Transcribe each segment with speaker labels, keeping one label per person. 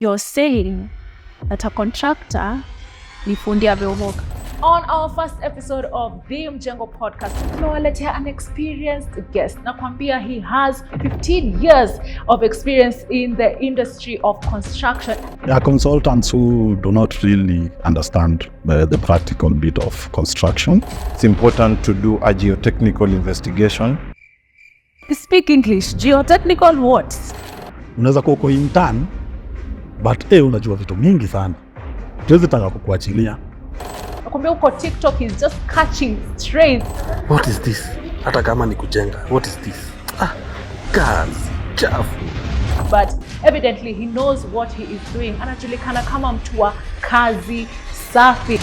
Speaker 1: You're saying that a contractor ni fundi ameomoka. On our first episode of the Mjengo podcast, tunawaletea an experienced guest. Nakwambia he has 15 years of experience in the industry of construction.
Speaker 2: There are consultants who do not really understand the practical bit of construction.
Speaker 3: It's important to do a geotechnical investigation.
Speaker 1: Speak English. Geotechnical what?
Speaker 2: Unaweza kuwa uko intern, but unajua vitu mingi sana. Tuwezi taka kukuachilia.
Speaker 1: Nakwambia uko TikTok is just catching strays.
Speaker 4: What is this? Hata kama ni kujenga. What is this? Kazi chafu.
Speaker 1: But evidently he knows what he is doing. Anajulikana kama mtu wa kazi safi.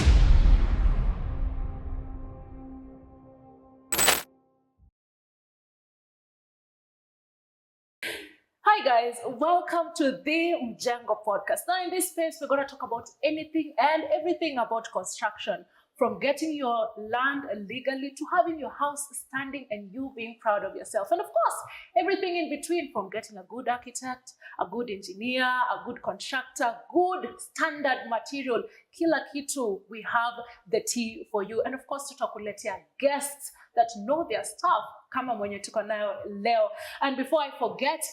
Speaker 1: Hi guys, welcome to the Mjengo podcast. Now in this space, we're going to talk about anything and everything about construction. From getting your land legally to having your house standing and you being proud of yourself. And of course, everything in between, from getting a good architect, a good engineer, a good contractor, good standard material. Kila kitu, we have the tea for you. And of course, tutakuletea guests that know their stuff. Kama mwenye tuko nayo leo. And before I forget,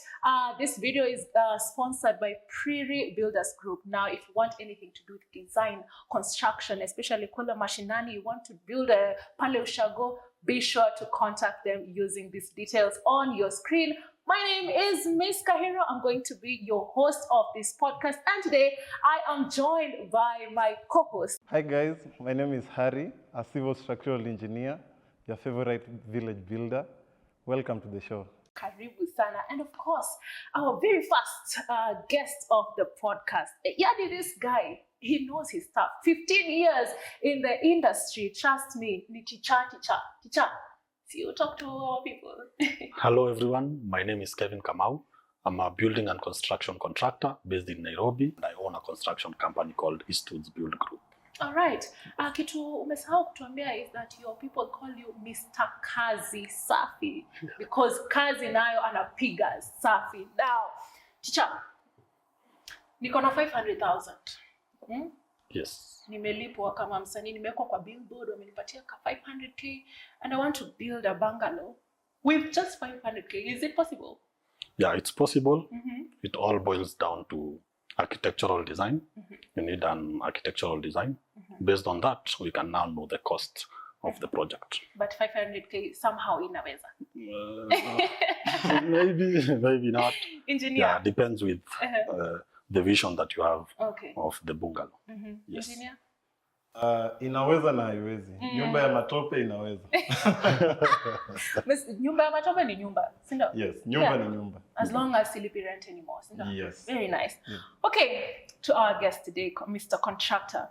Speaker 1: this video is sponsored by Prairie Builders Group. Now, if you want anything to do with design, construction, especially kula mashinani, you want to build a pale ushago, be sure to contact them using these details on your screen. My name is Miss Kahiro. I'm going to be your host of this podcast. And today, I am joined by my co-host.
Speaker 3: Hi guys, my name is Harry, a civil structural engineer, your favorite village builder. Welcome to the show.
Speaker 1: Karibu sana. And of course, our very first guest of the podcast. Yadi, this guy, he knows his stuff. 15 years in the industry. Trust me. Ni teacher. See, you talk to our people.
Speaker 5: Hello everyone, my name is Kamau. I'm a building and construction contractor based in Nairobi. And I own a construction company called Eastwoods Build Group.
Speaker 1: All right. Kitu umesahau kutuambia is that your people call you Mr. Kazi Safi because kazi nayo anapiga safi. Now, teacher, niko na 500,000.
Speaker 5: Yes.
Speaker 1: Nimelipwa kama msanii, nimewekwa kwa billboard, wamenipatia ka 500k and I want to build a bungalow with just 500k. Is it possible?
Speaker 5: Yeah, it's possible. It all boils down to architectural design. You need an architectural design. Based on that, we can now know the cost of the project.
Speaker 1: But 500k somehow inaweza.
Speaker 5: Maybe not.
Speaker 1: Engineer.
Speaker 5: Yeah, depends with the vision that you have of the bungalow. Yes.
Speaker 1: Engineer.
Speaker 3: Inaweza na haiwezi. Nyumba ya matope inaweza.
Speaker 1: Nyumba ya matope ni nyumba, si ndio?
Speaker 3: Yes, nyumba ni nyumba.
Speaker 1: As long as you rent anymore, si ndio?
Speaker 3: Yes.
Speaker 1: Very nice. Yeah. Okay, to our guest today, Mr. Contractor.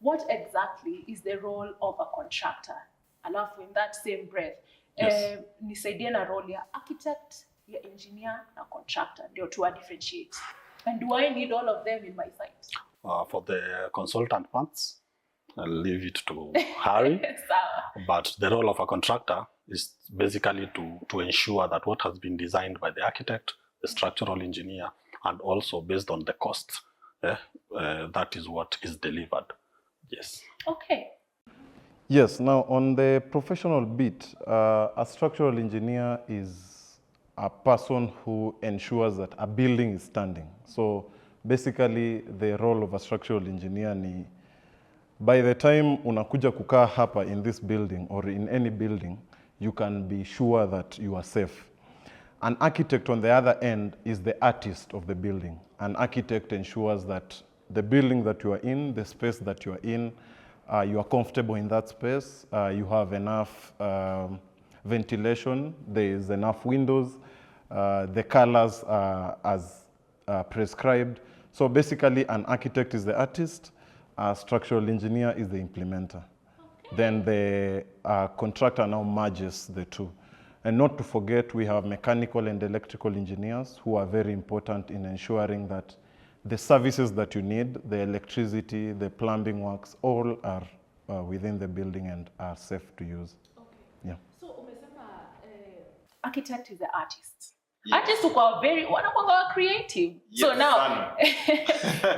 Speaker 1: What exactly is the role of a contractor? Alafu in that same breath,
Speaker 5: Yes.
Speaker 1: Nisaidie na role ya architect, ya engineer na contractor, ndio to differentiate. And do I need all of them in my site?
Speaker 5: For the consultant parts, I'll leave it to Harry. But the role of a contractor is basically to ensure that what has been designed by the architect, the structural engineer, and also based on the cost, that is what is delivered. Yes.
Speaker 1: Okay.
Speaker 3: Yes, now on the professional bit, a structural engineer is a person who ensures that a building is standing. So basically the role of a structural engineer ni by the time unakuja kukaa hapa in this building or in any building, you can be sure that you are safe. An architect on the other end is the artist of the building. An architect ensures that the building that you are in, the space that you are in, you are comfortable in that space, you have enough ventilation, there is enough windows, the colors are as prescribed. So basically an architect is the artist, a structural engineer is the implementer. Okay. Then the contractor now merges the two. And not to forget, we have mechanical and electrical engineers who are very important in ensuring that the services that you need, the electricity, the plumbing works, all are within the building and are safe to use.
Speaker 1: Okay.
Speaker 3: Yeah.
Speaker 1: So, umesema architect is the artist. Artists uko very wanakuwa creative. So now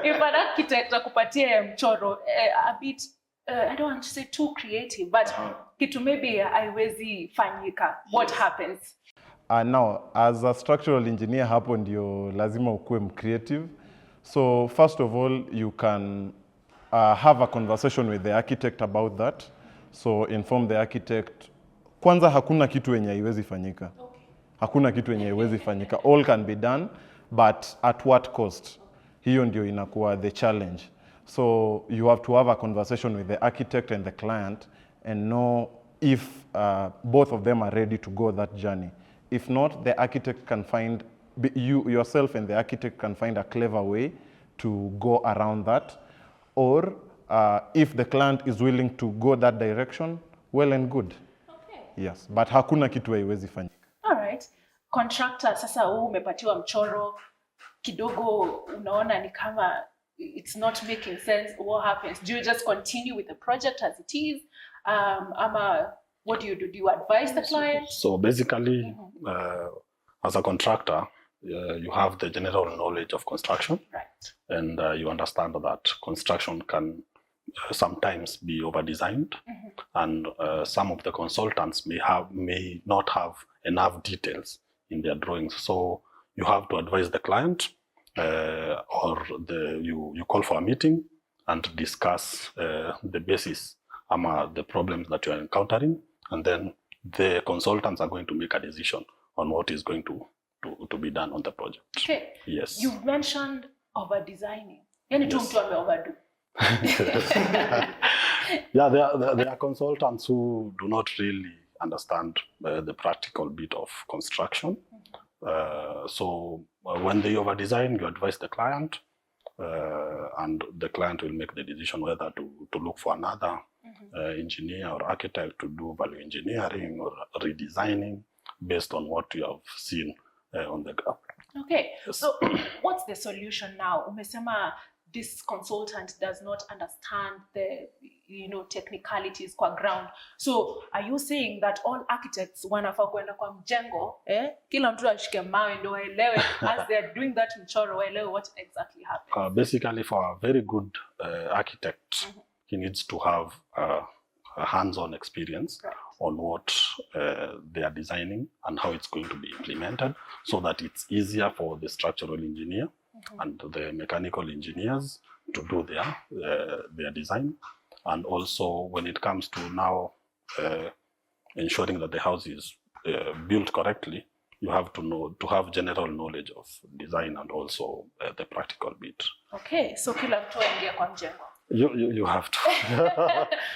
Speaker 1: if an architect akupatie mchoro a bit I don't want to say too creative, but kitu maybe haiwezi fanyika, what happens?
Speaker 3: Now, as a structural engineer, hapo ndio lazima ukue creative. So first of all, you can have a conversation with the architect about that. So inform the architect. Kwanza hakuna kitu yenye haiwezi fanyika. Hakuna kitu yenye haiwezi fanyika. All can be done, but at what cost? Hiyo ndio inakuwa the challenge. So you have to have a conversation with the architect and the client and know if both of them are ready to go that journey. If not, the architect can find, you yourself and the architect can find a clever way to go around that. Or if the client is willing to go that direction, well and good.
Speaker 1: Okay.
Speaker 3: Yes, but hakuna kitu haiwezi fanyika.
Speaker 1: All right. Contractor, sasa huu umepatiwa mchoro kidogo, unaona ni kama it's not making sense. What happens? Do you just continue with the project as it is? What do you do? Do you advise the client?
Speaker 5: So basically, as a contractor, you have the general knowledge of construction,
Speaker 1: Right.
Speaker 5: and you understand that construction can sometimes be over-designed, and some of the consultants may not have enough details in their drawings. So you have to advise the client, or you call for a meeting and discuss the basis, the problems that you are encountering, and then the consultants are going to make a decision on what is going to be done on the project.
Speaker 1: Okay.
Speaker 5: Yes.
Speaker 1: You've mentioned over-designing. Yani tu mtu ame-overdo.
Speaker 5: Yeah, there are consultants who do not really understand the practical bit of construction. So when they over-design, you advise the client, and the client will make the decision whether to look for another engineer or architect to do value engineering or redesigning based on what you have seen on the ground.
Speaker 1: Okay,
Speaker 5: Yes.
Speaker 1: so what's the solution now? Umesema this consultant does not understand the technicalities kwa ground. So are you saying that all architects wanafaa kwenda kwa Mjengo, kila mtu ashike mawe ndio waelewe as they are doing that mchoro waelewe what exactly happened?
Speaker 5: Basically, for a very good architect, he needs to have a hands-on experience on what they are designing and how it's going to be implemented, so that it's easier for the structural engineer and the mechanical engineers to do their design. And also when it comes to now ensuring that the house is built correctly, you have to have general knowledge of design and also the practical bit.
Speaker 1: Okay, so kila mtu aingia kwa Mjengo.
Speaker 5: You have to.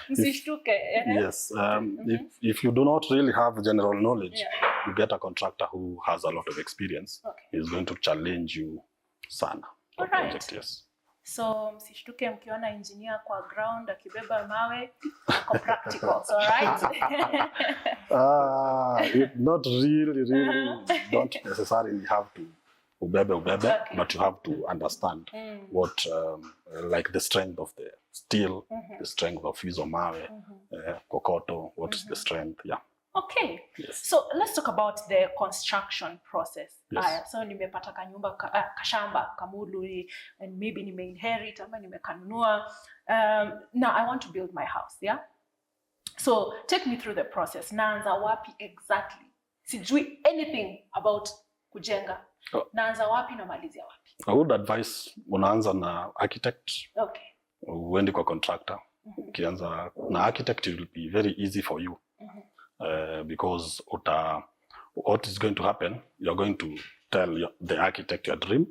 Speaker 1: Msishtuke.
Speaker 5: Yes. If you do not really have general knowledge, you get a contractor who has a lot of experience.
Speaker 1: Okay.
Speaker 5: He's going to challenge you sana.
Speaker 1: All right.
Speaker 5: Project, yes.
Speaker 1: So msishtuke mkiona engineer kwa ground akibeba mawe kwa practicals, all right?
Speaker 5: Not really don't necessarily have to ubebe,
Speaker 1: Okay.
Speaker 5: but you have to understand what like the strength of the steel, the strength of hizo mawe, kokoto, what is the strength, yeah.
Speaker 1: Okay.
Speaker 5: Yes.
Speaker 1: So let's talk about the construction process.
Speaker 5: Yes.
Speaker 1: So nimepata kanyumba kashamba kamulu and maybe nimeinherit ama nimekanunua. Now I want to build my house, yeah? So take me through the process. Naanza wapi exactly? Sijui anything about kujenga. Naanza wapi na malizia wapi?
Speaker 5: I would advise unaanza na architect.
Speaker 1: Okay.
Speaker 5: Uende kwa contractor. Ukianza na architect, it will be very easy for you. Because what is going to happen, you're going to tell the architect your dream,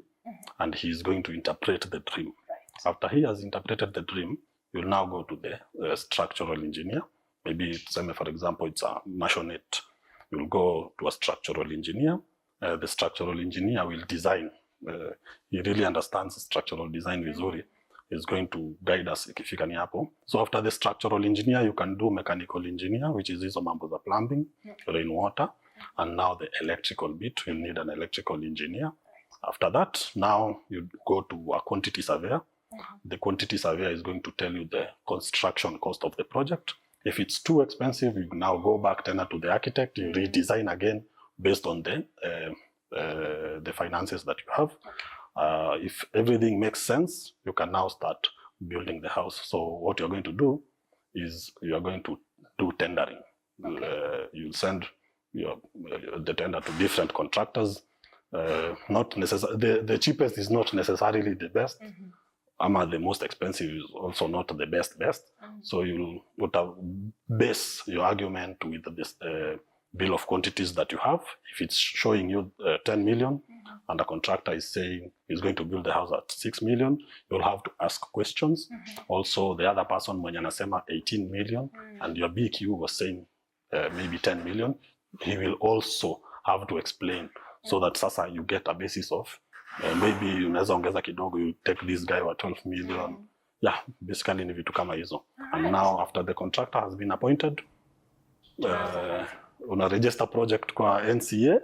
Speaker 5: and he's going to interpret the dream.
Speaker 1: Right.
Speaker 5: After he has interpreted the dream, you'll now go to the structural engineer. Maybe, for example, it's a maisonette. You'll go to a structural engineer. The structural engineer will design. He really understands structural design vizuri. Is going to guide us ikifika ni hapo. So after the structural engineer, you can do mechanical engineer, which is hizo mambo za plumbing, rainwater, and now the electrical bit. You need an electrical engineer. After that, now you go to a quantity surveyor. The quantity surveyor is going to tell you the construction cost of the project. If it's too expensive, you now go back to the architect, you redesign again based on the the finances that you have. If everything makes sense, you can now start building the house. So what you're going to do is you're going to do tendering. You'll send the tender to different contractors. Not necessarily the cheapest is not necessarily the best. The most expensive is also not the best. So you'll base your argument with this bill of quantities that you have. If it's showing you 10 million and the contractor is saying he's going to build the house at 6 million, you'll have to ask questions. Also, the other person mwenye anasema 18 million and your BQ was saying maybe 10 million, he will also have to explain so that sasa you get a basis of maybe unaweza ongeza kidogo, you take this guy wa 12 million. Yeah, basically ni vitu kama hizo. And now after the contractor has been appointed, una register project kwa NCA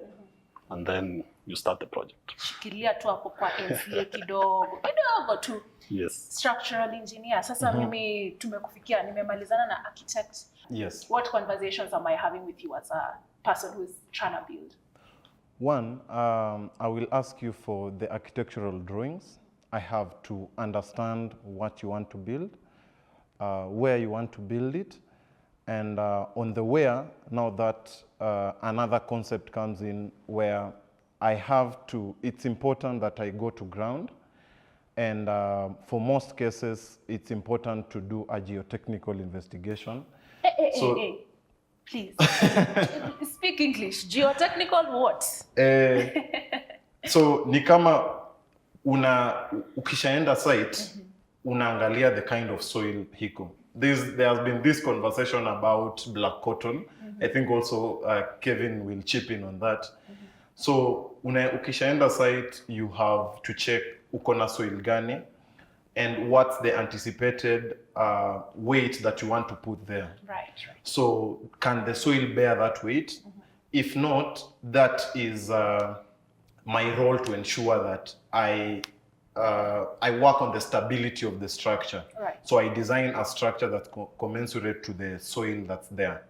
Speaker 5: and then you start the project.
Speaker 1: Shikilia tu hapo kwa NCA kidogo tu.
Speaker 5: Yes.
Speaker 1: Structural engineer. Sasa mimi tumekufikia, nimemalizana na architect.
Speaker 3: Yes.
Speaker 1: What conversations am I having with you as a person who is trying to build?
Speaker 3: One, I will ask you for the architectural drawings. I have to understand what you want to build, where you want to build it, and on the where, now that another concept comes in where I have to, it's important that I go to ground, and for most cases, it's important to do a geotechnical investigation.
Speaker 1: Hey. Please, speak English. Geotechnical what?
Speaker 3: So ni kama ukishaenda site, unaangalia the kind of soil hiko. There has been this conversation about black cotton. I think also Kevin will chip in on that. So ukishaenda site, you have to check uko na soil gani and what's the anticipated weight that you want to put there.
Speaker 1: Right.
Speaker 3: So can the soil bear that weight? If not, that is my role to ensure that I work on the stability of the structure.
Speaker 1: Right.
Speaker 3: So I design a structure that's commensurate to the soil that's there.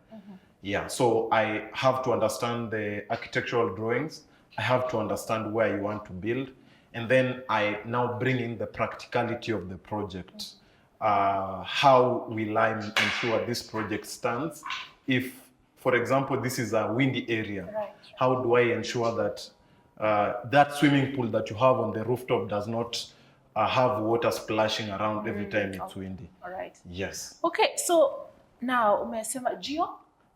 Speaker 3: Yeah, so I have to understand the architectural drawings. I have to understand where you want to build. And then I now bring in the practicality of the project. How will I ensure this project stands? If, for example, this is a windy area, how do I ensure that that swimming pool that you have on the rooftop does not have water splashing around every time it's windy?
Speaker 1: All right.
Speaker 3: Yes.
Speaker 1: Okay, so now umesema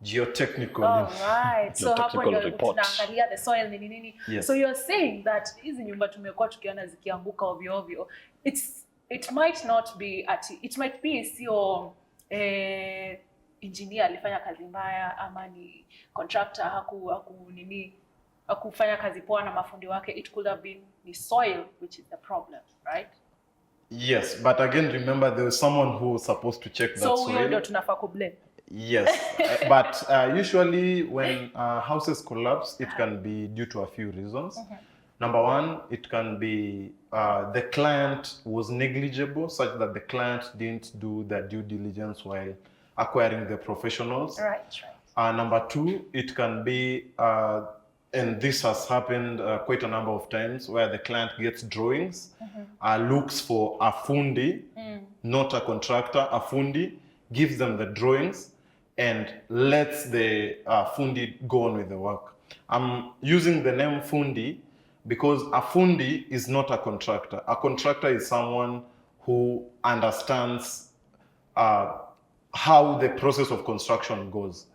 Speaker 3: geotechnical.
Speaker 1: All right. So hapo ndio tunaangalia the soil nini.
Speaker 3: Yes.
Speaker 1: So you're saying that hizi nyumba tumekuwa tukiona zikianguka ovyo ovyo, it might not be it might be sio engineer alifanya kazi mbaya ama ni contractor hakufanya kazi poa na mafundi wake. It could have been the soil which is the problem, right?
Speaker 3: Yes, but again remember there was someone who was supposed to check that soil.
Speaker 1: So huyo ndio tunafaa kublame.
Speaker 3: Yes, but usually when houses collapse, it can be due to a few reasons. Number one, it can be the client was negligible, such that the client didn't do their due diligence while acquiring the professionals.
Speaker 1: Right.
Speaker 3: Number two, it can be, and this has happened quite a number of times, where the client gets drawings, looks for a fundi, not a contractor, a fundi, gives them the drawings, and lets the fundi go on with the work. I'm using the name fundi because a fundi is not a contractor. A contractor is someone who understands how the process of construction goes.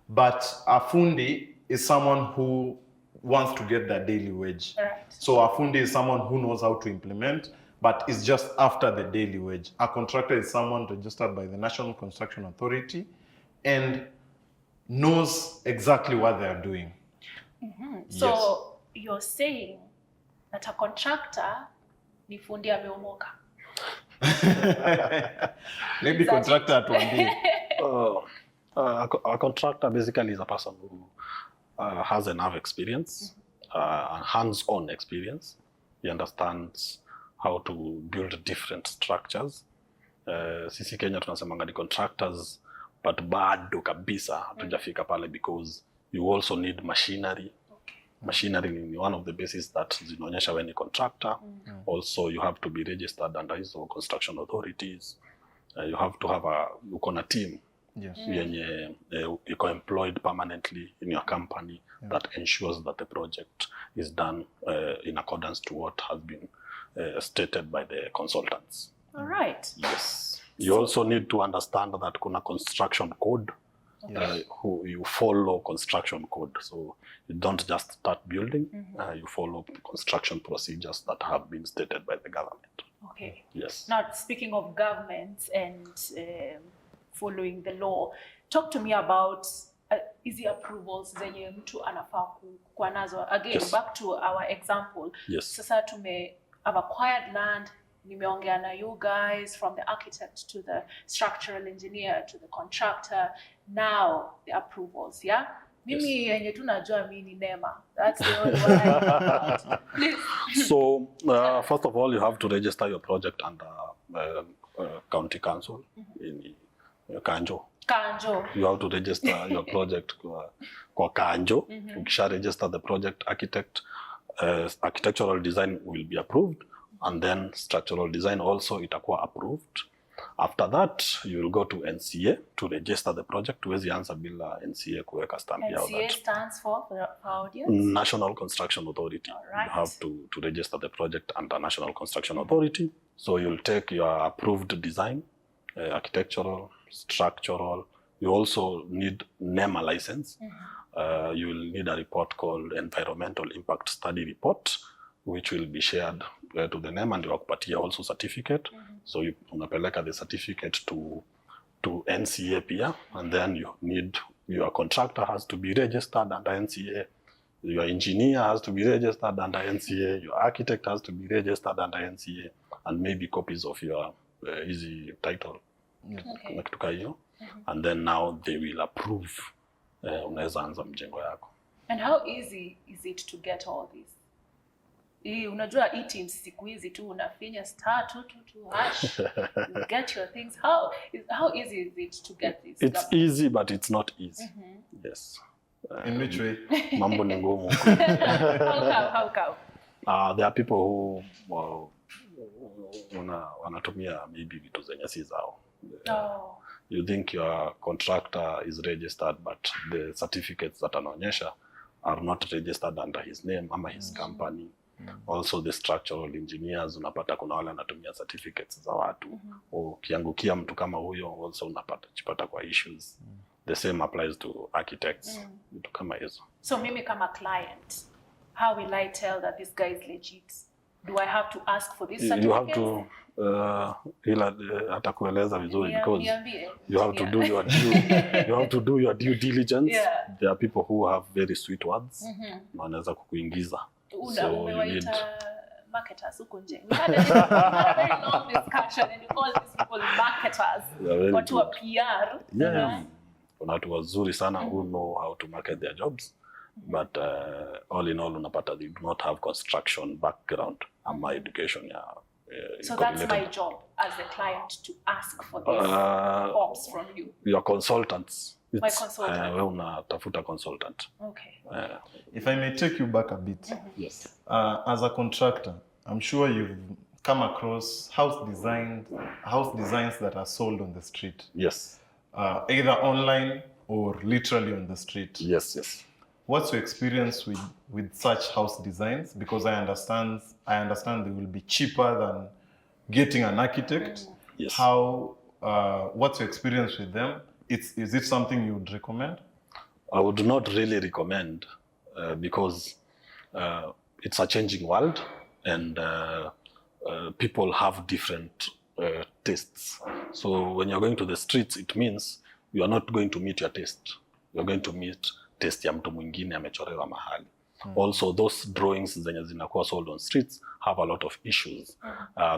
Speaker 3: But a fundi is someone who wants to get their daily wage.
Speaker 1: Right.
Speaker 3: So a fundi is someone who knows how to implement, but is just after the daily wage. A contractor is someone registered by the National Construction Authority and knows exactly what they are doing.
Speaker 1: So you're saying that a contractor ni fundi ameomoka.
Speaker 3: Maybe contractor atuambie.
Speaker 5: A contractor basically is a person who has enough experience, hands-on experience. He understands how to build different structures. Sisi Kenya tunasemanga ni contractors, but bado kabisa hatujafika pale because you also need machinery. Machinery ni one of the bases that zinaonyesha when ni contractor. Also, you have to be registered under ISO construction authorities. You have to have uko na team yenye iko employed permanently in your company that ensures that the project is done in accordance to what has been stated by the consultants.
Speaker 1: All right.
Speaker 5: Yes. You also need to understand that kuna construction code. Who you follow construction code, so you don't just start building. You follow construction procedures that have been stated by the government.
Speaker 1: Okay.
Speaker 5: Yes.
Speaker 1: Now, speaking of government and following the law, talk to me about easy approvals zenye mtu anafaa kuwa nazo. Again, back to our example.
Speaker 5: Yes.
Speaker 1: Sasa have acquired land. Nimeongea na you guys, from the architect to the structural engineer to the contractor. Now the approvals, yeah? Mimi yenye tunajua mimi ni NEMA. That's the only one I know about. Please.
Speaker 5: So first of all, you have to register your project under county council in Kanjo.
Speaker 1: Kanjo.
Speaker 5: You have to register your project kwa Kanjo. Ukisha register the project, architectural design will be approved. And then structural design also itakuwa approved. After that, you will go to NCA to register the project. Huwezi answer bila NCA kuweka stamp yao.
Speaker 1: NCA stands for audience?
Speaker 5: National Construction Authority.
Speaker 1: Right.
Speaker 5: You have to register the project under National Construction Authority. So you'll take your approved design, architectural, structural. You also need NEMA license. You will need a report called Environmental Impact Study Report, which will be shared to the NEMA, and wakupatia also certificate. So you unapeleka the certificate to NCA pia, and then you need, your contractor has to be registered under NCA, your engineer has to be registered under NCA, your architect has to be registered under NCA, and maybe copies of your easy title. Okay. And then now they will approve unaweza anza mjengo yako.
Speaker 1: And how easy is it to get all this? Unajua teams siku hizi tu unafinya star 222 hash, you get your things. How easy is it to get this?
Speaker 5: It's easy, but it's not easy. Yes.
Speaker 3: In which way?
Speaker 5: Mambo ni ngumu.
Speaker 1: How come?
Speaker 5: There are people who wanatumia maybe vitu zenye si zao. You think your contractor is registered, but the certificates that anaonyesha are not registered under his name ama his company. Also the structural engineers, unapata kuna wale anatumia certificates za watu. Ukiangukia mtu kama huyo, also unapata kwa issues. The same applies to architects. Vitu kama hizo.
Speaker 1: So mimi kama client, how will I tell that this guy is legit? Do I have to ask for this certificate?
Speaker 5: You have to atakueleza vizuri, because you have to do your you have to do your due diligence. There are people who have very sweet words. Wanaweza kukuingiza.
Speaker 1: Umewaita marketers huko nje. We had a very long discussion, and you call these people marketers. Watu wa PR.
Speaker 5: Kuna watu wazuri sana who know how to market their jobs. But all in all, unapata they do not have construction background ama education.
Speaker 1: So that's my job as a client to ask for this forms from you.
Speaker 5: Your consultants.
Speaker 1: My consultant.
Speaker 5: Wewe unatafuta consultant.
Speaker 1: Okay.
Speaker 3: If I may take you back a bit.
Speaker 5: Yes.
Speaker 3: As a contractor, I'm sure you've come across house designs that are sold on the street.
Speaker 5: Yes.
Speaker 3: Either online or literally on the street.
Speaker 5: Yes.
Speaker 3: What's your experience with such house designs? Because I understand they will be cheaper than getting an architect.
Speaker 5: Yes.
Speaker 3: What's your experience with them? Is it something you would recommend?
Speaker 5: I would not really recommend because it's a changing world, and people have different tastes. So when you're going to the streets, it means you are not going to meet your taste. You're going to meet taste ya mtu mwingine amechorewa mahali. Also, those drawings zenye zinakuwa sold on streets have a lot of issues.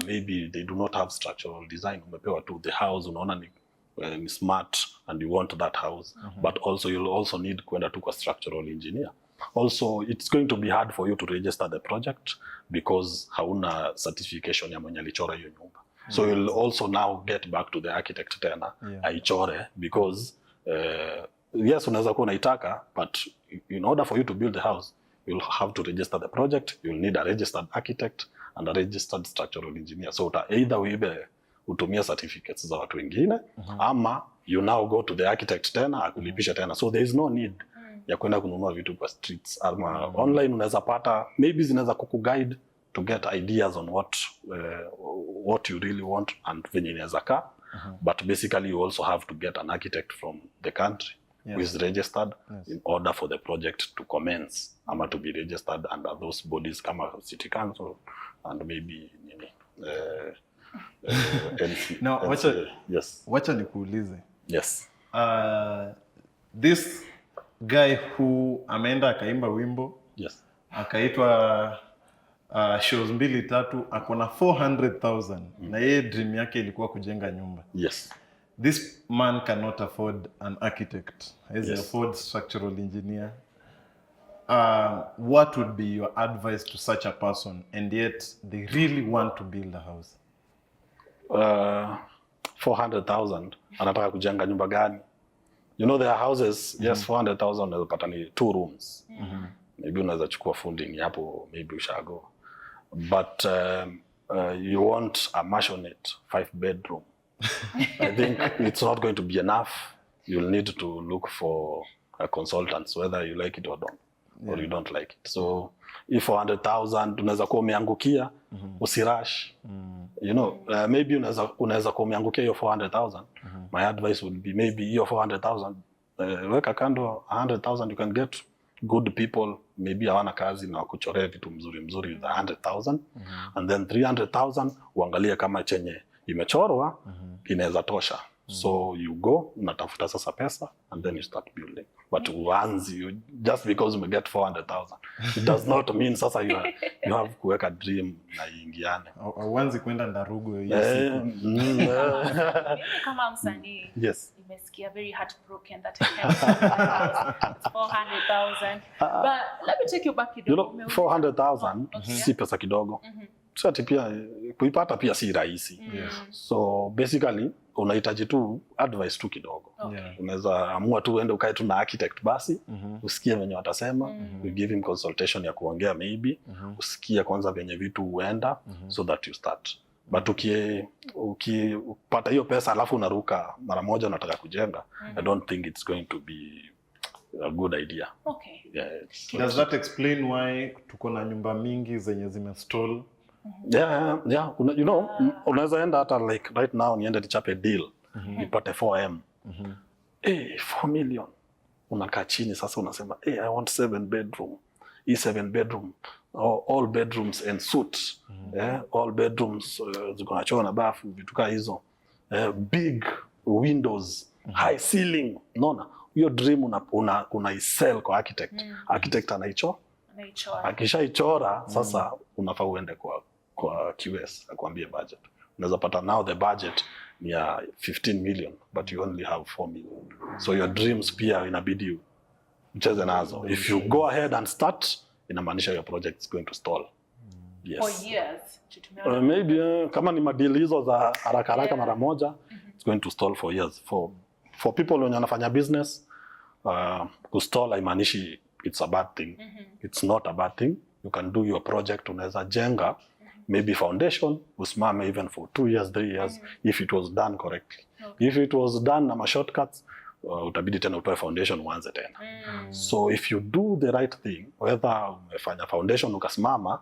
Speaker 5: Maybe they do not have structural design. Umepewa tu the house, unaona ni smart and you want that house. But also you'll also need kwenda tu kwa structural engineer. Also, it's going to be hard for you to register the project because hauna certification ya mwenye alichora hiyo nyumba. So you'll also now get back to the architect tena aichore, because yes, unaweza kuwa unaitaka, but in order for you to build the house, you'll have to register the project, you'll need a registered architect and a registered structural engineer. So either uibe utumia certificates za watu wengine, ama you now go to the architect tena akulipisha tena. So there is no need ya kwenda kununua vitu kwa streets. Ama online unaweza pata, maybe zinaweza kukuguide to get ideas on what you really want and venye inaweza kaa. But basically you also have to get an architect from the country who is registered in order for the project to commence, ama to be registered under those bodies kama city council and maybe NC.
Speaker 3: Now, wacha nikuulize.
Speaker 5: Yes.
Speaker 3: This guy who ameenda akaimba wimbo, akaitwa shows 2-3, akona 400,000 na yeye dream yake ilikuwa kujenga nyumba.
Speaker 5: Yes.
Speaker 3: This man cannot afford an architect. He afford structural engineer. What would be your advice to such a person, and yet they really want to build a house?
Speaker 5: 400,000 anataka kujenga nyumba gani? You know there are houses, 400,000 unaweza pata ni 2 rooms. Maybe unaweza chukua funding hapo, maybe ushago. But you want a mansionette 5 bedroom. I think it's not going to be enough. You'll need to look for a consultant, whether you like it or don't, or you don't like it. So if 400,000 unaweza kuwa umeangukia, usirush. You know, maybe unaweza kuwa umeangukia hiyo 400,000. My advice would be maybe hiyo 400,000 weka kando 100,000, you can get good people, maybe hawana kazi na wakuchorea vitu mzuri with 100,000. And then 300,000 uangalie kama chenye imechorwa inaweza tosha. So you go, unatafuta sasa pesa, and then you start building. But once just because you get 400,000, it does not mean sasa you have kuweka dream na ingiane.
Speaker 3: Once kwenda Ndarugu
Speaker 1: kama msanii, nimesikia very heartbroken that I have 400,000. But let me take you back kidogo.
Speaker 5: You know, 400,000 si pesa kidogo. Sasa pia kuipata pia si rahisi. So basically unahitaji tu advice tu kidogo. Unaweza amua tu uende ukae tu na architect basi, usikie venye watasema, you give him consultation ya kuongea maybe, usikie kwanza venye vitu huenda, so that you start. But ukipata hiyo pesa alafu unaruka mara moja unataka kujenga, I don't think it's going to be a good idea.
Speaker 1: Okay.
Speaker 3: Does that explain why tuko na nyumba mingi zenye zimestall?
Speaker 5: Yeah. You know, unaweza enda hata like right now niende nichape deal, nipate 4M. 4 million. Unakaa chini sasa unasema, I want 7 bedroom. 7 bedroom, all bedrooms and suite. All bedrooms ziko na choo na bafu, vitu kama hizo. Big windows, high ceiling. Unaona? Hiyo dream unaisell kwa architect. Architect anaichora. Akishaichora sasa unafaa uende kwa QS akwambie budget. Unaweza pata now the budget ni ya 15 million but you only have 4 million. So your dreams pia inabidi ucheze nazo. If you go ahead and start, inamaanisha your project is going to stall.
Speaker 1: For years.
Speaker 5: Maybe kama ni madeal hizo za haraka mara moja, it's going to stall for years. For people wenye wanafanya business, kustall haimaanishi it's a bad thing. It's not a bad thing. You can do your project, unaweza jenga maybe foundation, usimame even for 2 years, 3 years, if it was done correctly. If it was done na shortcuts, utabidi tena utoe foundation uanze tena. So if you do the right thing, whether umefanya foundation ukasimama,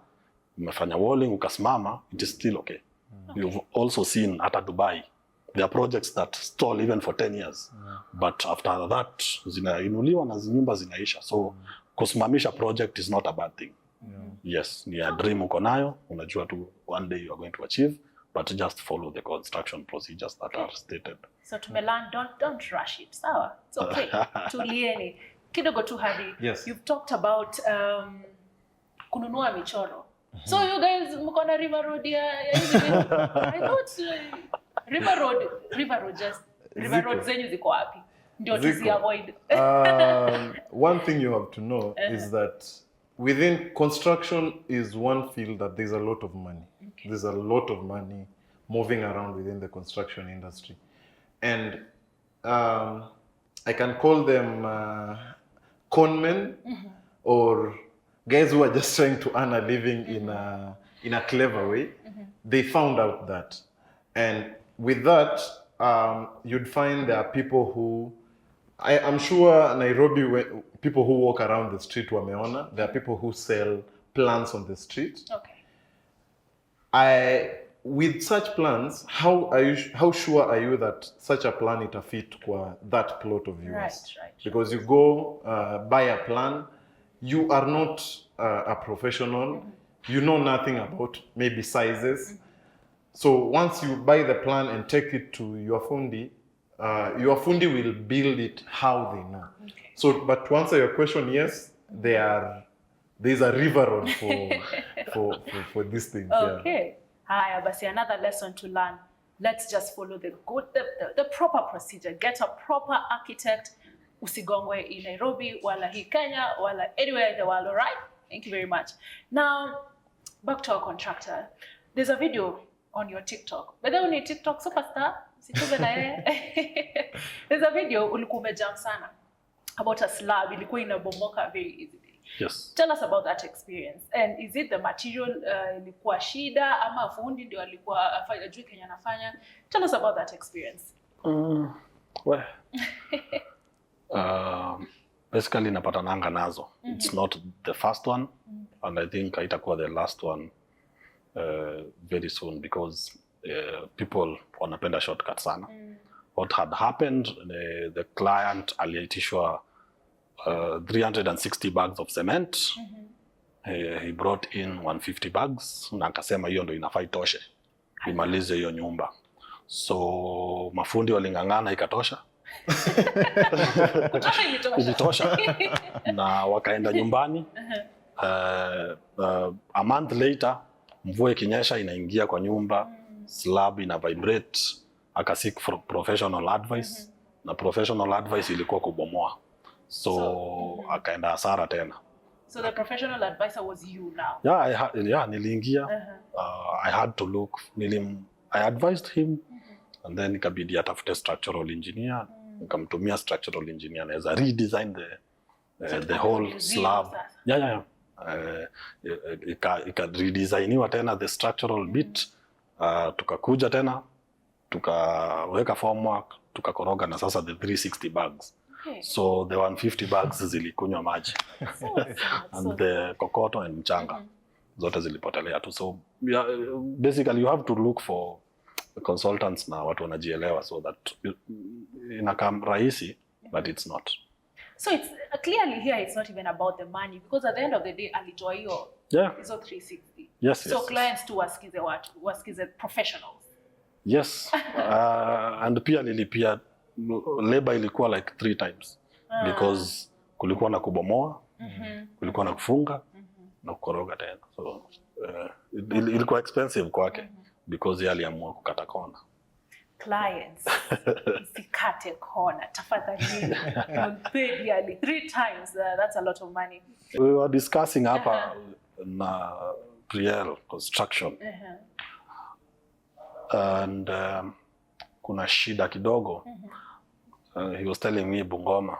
Speaker 5: umefanya walling ukasimama, it is still okay. You've also seen hata Dubai, there are projects that stall even for 10 years. But after that, zinainuliwa na nyumba zinaisha. So kusimamisha project is not a bad thing. Yes, ni a dream uko nayo, unajua tu one day you are going to achieve, but just follow the construction procedures that are stated.
Speaker 1: So tumelan, don't rush it. Sawa? It's okay. Tulieni. Kidogo tu Hari. You've talked about kununua michoro. So you guys mko na River Road ya hizi vitu. I thought River Road zenyu ziko wapi? Ndio tusi avoid.
Speaker 3: One thing you have to know is that within construction is one field that there's a lot of money. There's a lot of money moving around within the construction industry. And I can call them conmen or guys who are just trying to earn a living in a clever way, they found out that. And with that, you'd find there are people who, I'm sure Nairobi, people who walk around the street wameona, there are people who sell plants on the street.
Speaker 1: Okay.
Speaker 3: With such plans, how sure are you that such a plan it fit kwa that plot of yours?
Speaker 1: Right.
Speaker 3: Because you go buy a plan, you are not a professional, you know nothing about maybe sizes. So once you buy the plan and take it to your fundi will build it how they know. Okay. So, but to answer your question, yes, there's a river on for these things.
Speaker 1: Okay. Yeah. Haya, basi another lesson to learn. Let's just follow the proper procedure. Get a proper architect. Usigongwe in Nairobi, wala hi Kenya, wala anywhere in the world, all right? Thank you very much. Now, back to our contractor. There's a video on your TikTok. Whether on your TikTok superstar, there's a video ulikuwa umejam sana about a slab ilikuwa inabomoka very easily.
Speaker 5: Yes.
Speaker 1: Tell us about that experience. And is it the material ilikuwa shida ama fundi ndio alikuwa afanya juu Kenya anafanya? Tell us about that experience.
Speaker 5: Well. Basically napatananga nazo. It's not the first one and I think haitakuwa the last one very soon because people wanapenda shortcut sana. What had happened, the client aliitishwa 360 bags of cement. He brought in 150 bags na akasema hiyo ndio inafaa itoshe imalize hiyo nyumba. So mafundi walingangana ikatosha. Ilitosha. Na wakaenda nyumbani. A month later mvua ikinyesha inaingia kwa nyumba, slab ina vibrate, akasik for professional advice na professional advice ilikuwa kubomoa. So akaenda hasara tena.
Speaker 1: So the professional advisor was you now?
Speaker 5: Yeah, niliingia. I had to look. I advised him and then ikabidi atafute structural engineer. Nikamtumia structural engineer naweza redesign the whole slab. Ika redesigniwa tena the structural bit. Tukakuja tena, tukaweka formwork, tukakoroga na sasa the 360 bags. Okay. So the 150 bags zilikunywa maji. And the kokoto and mchanga zote zilipotelea tu. So basically you have to look for consultants na watu wanajielewa so that inakam rahisi but it's not.
Speaker 1: So it's clearly here it's not even about the money because at the end of the day alijoa hiyo hizo 360.
Speaker 5: Yes.
Speaker 1: So clients tu wasikize professionals.
Speaker 5: Yes. And pia nilipia labor ilikuwa like 3 times because kulikuwa na kubomoa, kulikuwa na kufunga na kukoroga tena. So ilikuwa expensive kwake because yeye aliamua kukata kona.
Speaker 1: Clients, usikate kona tafadhali. Paid yearly 3 times. That's a lot of money.
Speaker 5: We were discussing hapa na Priel construction. And kuna shida kidogo. He was telling me Bungoma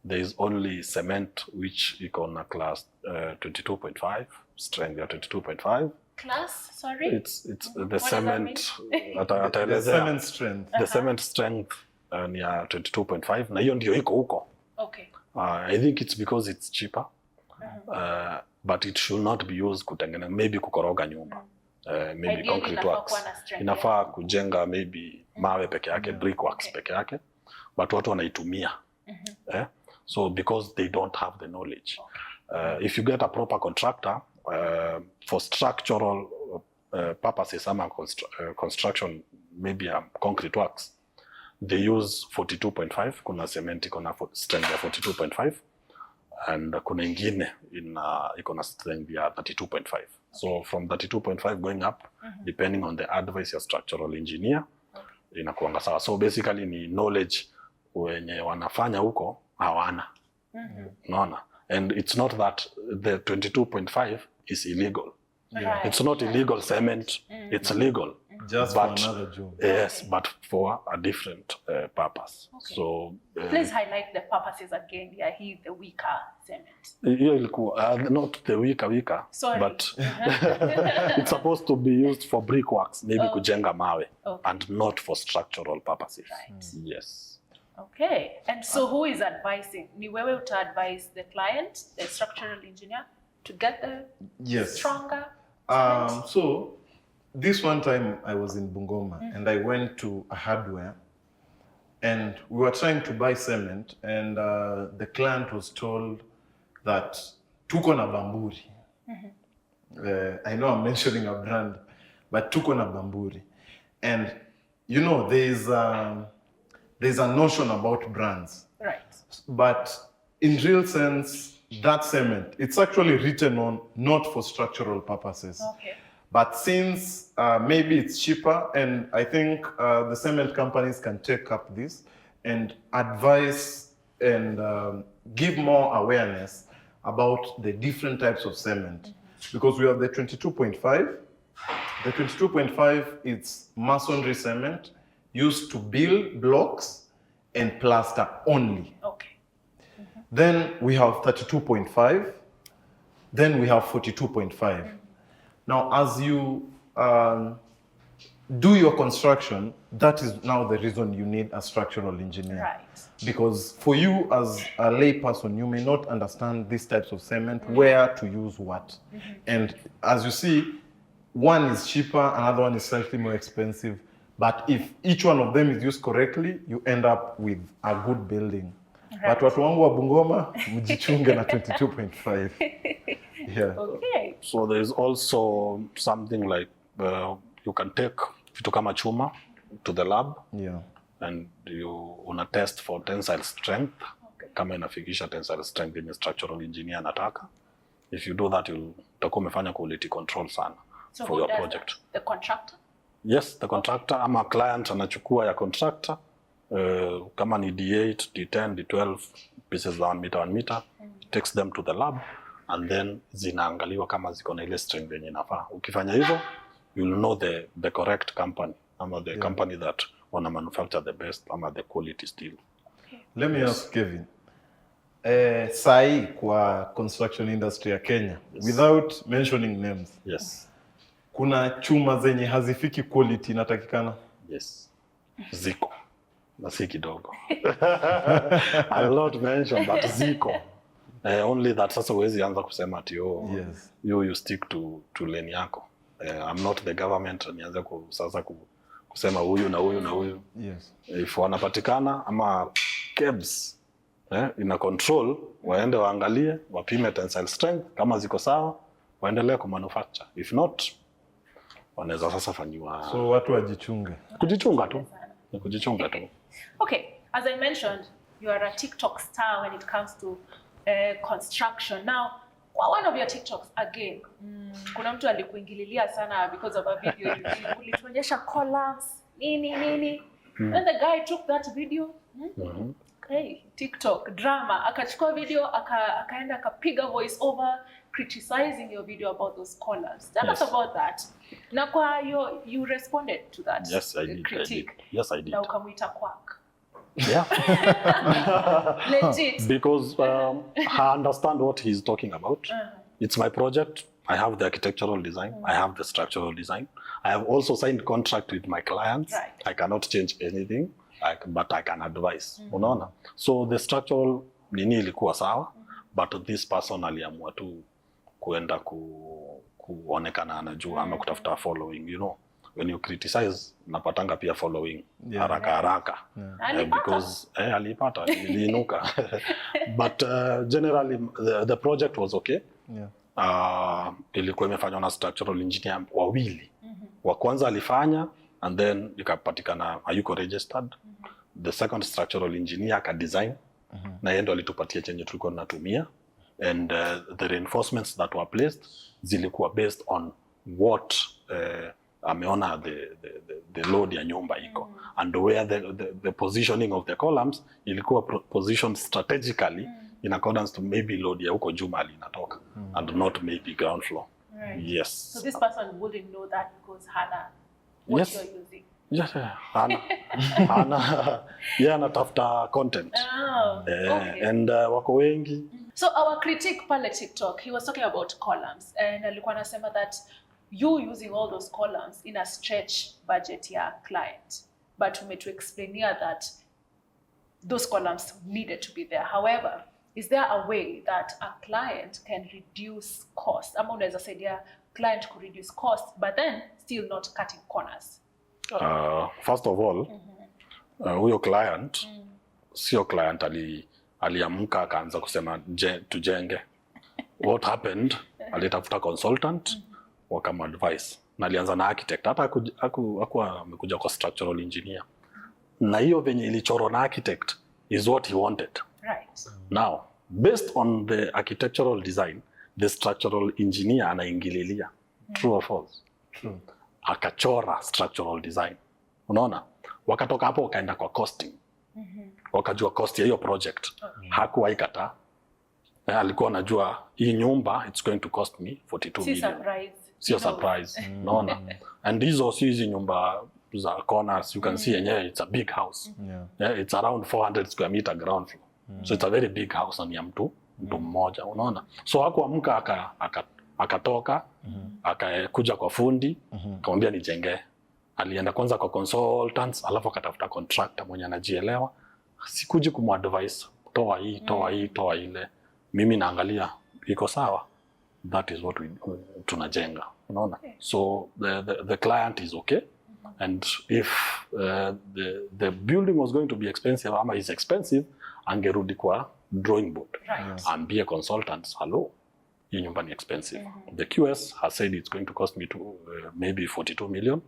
Speaker 5: there is only cement which iko na class 22.5 strength ya 22.5.
Speaker 1: Class, sorry?
Speaker 5: It's the cement
Speaker 3: the cement strength.
Speaker 5: The cement strength ni ya 22.5 na hiyo ndio iko huko.
Speaker 1: Okay.
Speaker 5: I think it's because it's cheaper. But it should not be used kutengeneza maybe kukoroga nyumba. Maybe concrete works. Inafaa kujenga maybe mawe peke yake, brickworks peke yake. But watu wanaitumia. So because they don't have the knowledge. If you get a proper contractor for structural purposes, some construction, maybe concrete works, they use 42.5. Kuna cement iko na strength ya 42.5. And kuna ingine iko na strength ya 32.5. So from 32.5 going up, depending on the advice ya structural engineer, inakuanga sawa. So basically ni knowledge wenye wanafanya huko hawana. Unaona? And it's not that the 22.5 is illegal. Right. It's not illegal cement, it's legal.
Speaker 3: Just for another job.
Speaker 5: Yes, but for a different purpose.
Speaker 1: Okay.
Speaker 5: So
Speaker 1: please highlight the purposes again. Yeah, the weaker cement.
Speaker 5: hiyo ilikuwa not the weaker,
Speaker 1: Sorry.
Speaker 5: but it's supposed to be used for brickworks, maybe kujenga mawe, and not for structural purposes.
Speaker 1: Right.
Speaker 5: Yes.
Speaker 1: Okay, and so who is advising? Ni wewe uta advise the client, the structural engineer, to get the stronger cement?
Speaker 3: So this one time I was in Bungoma and I went to a hardware and we were trying to buy cement and the client was told that tuko na Bamburi. I know I'm mentioning a brand, but tuko na Bamburi. And you know, there's a notion about brands.
Speaker 1: Right.
Speaker 3: But in real sense, that cement, it's actually written on not for structural purposes.
Speaker 1: Okay.
Speaker 3: But since maybe it's cheaper, and I think the cement companies can take up this and advise and give more awareness about the different types of cement. Because we have the 22.5. The 22.5 is masonry cement used to build blocks and plaster only.
Speaker 1: Okay.
Speaker 3: Then we have 32.5. Then we have 42.5. Now, as you do your construction, that is now the reason you need a structural engineer.
Speaker 1: Right.
Speaker 3: Because for you as a lay person, you may not understand these types of cement, where to use what. And as you see, one is cheaper, another one is slightly more expensive. But if each one of them is used correctly, you end up with a good building.
Speaker 1: Right.
Speaker 3: But watu wangu wa Bungoma, mjichunge na 22.5. Yeah.
Speaker 1: Okay.
Speaker 5: So there is also something like you can take vitu kama chuma to the lab.
Speaker 3: Yeah.
Speaker 5: And you una test for tensile strength. Kama inafikisha tensile strength in structural engineer anataka. If you do that, utakuwa umefanya quality control sana for your project.
Speaker 1: The contractor?
Speaker 5: Yes, the contractor ama client anachukua ya contractor. Kama ni D8, D10, D12 pieces za 1 meter, takes them to the lab and then zinaangaliwa kama ziko na ile strength yenye inafaa. Ukifanya hivyo, you'll know the correct company ama the company that wanna manufacture the best ama the quality steel.
Speaker 3: Let me ask Kevin. Sai kwa construction industry ya Kenya, without mentioning names.
Speaker 5: Yes.
Speaker 3: Kuna chuma zenye hazifiki quality inatakikana?
Speaker 5: Yes. Ziko. Na si kidogo. I will not mention but ziko. Only that sasa huwezi anza kusema ati you stick to lane yako. I'm not the government, nianze sasa kusema huyu na huyu na huyu.
Speaker 3: Yes.
Speaker 5: If wanapatikana ama kebs ina control, waende waangalie, wapime tensile strength, kama ziko sawa, waendelee kumanufacture. If not, wanaweza sasa fanywa.
Speaker 3: So watu wajichunge.
Speaker 5: Kujichunga tu. Kujichunga tu.
Speaker 1: Okay, as I mentioned, you are a TikTok star when it comes to construction. Now, one of your TikToks again, kuna mtu alikuingililia sana because of a video ulituonyesha columns, nini. And the guy took that video. Okay, TikTok drama, akachukua video, akaenda akapiga voice over criticizing your video about those columns. Tell us about that. Na kwa you responded to that.
Speaker 5: Yes, I did.
Speaker 1: Critique.
Speaker 5: Yes, I did.
Speaker 1: Na ukamwita quack.
Speaker 5: Yeah.
Speaker 1: Legit.
Speaker 5: Because I understand what he's talking about. It's my project. I have the architectural design. I have the structural design. I have also signed contract with my clients.
Speaker 1: Right.
Speaker 5: I cannot change anything, but I can advise. Unaona? So the structural nini ilikuwa sawa, but this person aliamua tu kuenda kuonekana anajua ama kutafuta following, you know. When you criticize, napatanga pia following haraka. Because alipata, iliinuka. But generally, the project was okay. Yeah. Ilikuwa imefanywa na structural engineer wawili. Wa kwanza alifanya, and then ikapatikana hayuko registered. The second structural engineer aka design, na yeye ndo alitupatia chenye tulikuwa tunatumia. And the reinforcements that were placed zilikuwa based on what ameona the load ya nyumba iko, and where the positioning of the columns ilikuwa positioned strategically in accordance to maybe load ya huko juu mali inatoka, and not maybe ground floor.
Speaker 1: Right.
Speaker 5: Yes.
Speaker 1: So this person wouldn't know that because Hannah what you're using?
Speaker 5: Yeah. Anatafuta content.
Speaker 1: Okay.
Speaker 5: And wako wengi.
Speaker 1: So our critique pale TikTok, he was talking about columns, and alikuwa anasema that you using all those columns in a stretch budget ya client, but we to explain here that those columns needed to be there. However, is there a way that a client can reduce cost? Ama unaweza saidia client could reduce cost, but then still not cutting corners?
Speaker 5: First of all, huyo client, sio client aliamka akaanza kusema tujenge. What happened? Alitafuta consultant, wakam advice. Na alianza na architect. Hata hakuwa amekuja kwa structural engineer. Na hiyo venye ilichoro na architect is what he wanted.
Speaker 1: Right.
Speaker 5: Now, based on the architectural design, the structural engineer anaingililia. True or false?
Speaker 3: True.
Speaker 5: Akachora structural design. Unaona? Wakatoka hapo wakaenda kwa costing. Wakajua cost ya hiyo project. Hakuwa ikata. Alikuwa anajua hii nyumba it's going to cost me 42 million.
Speaker 1: Surprise.
Speaker 5: Sio surprise. Unaona? And hizi nyumba za corners, you can see yenyewe it's a big house. Yeah, it's around 400 square meter ground floor. So it's a very big house na ya mtu mmoja, unaona? So hakuamka akatoka, akakuja kwa fundi, akamwambia nijenge. Alienda kwanza kwa consultants, alafu akatafuta contractor mwenye anajielewa. Sikuji kumadvise, toa hii, toa ile. Mimi naangalia iko sawa. That is what tunajenga, unaona? So the client is okay. And if the building was going to be expensive, ama is expensive, angerudi kwa drawing board.
Speaker 1: Right.
Speaker 5: Ambie consultants, hello, hii nyumba ni expensive. The QS has said it's going to cost me maybe 42 million.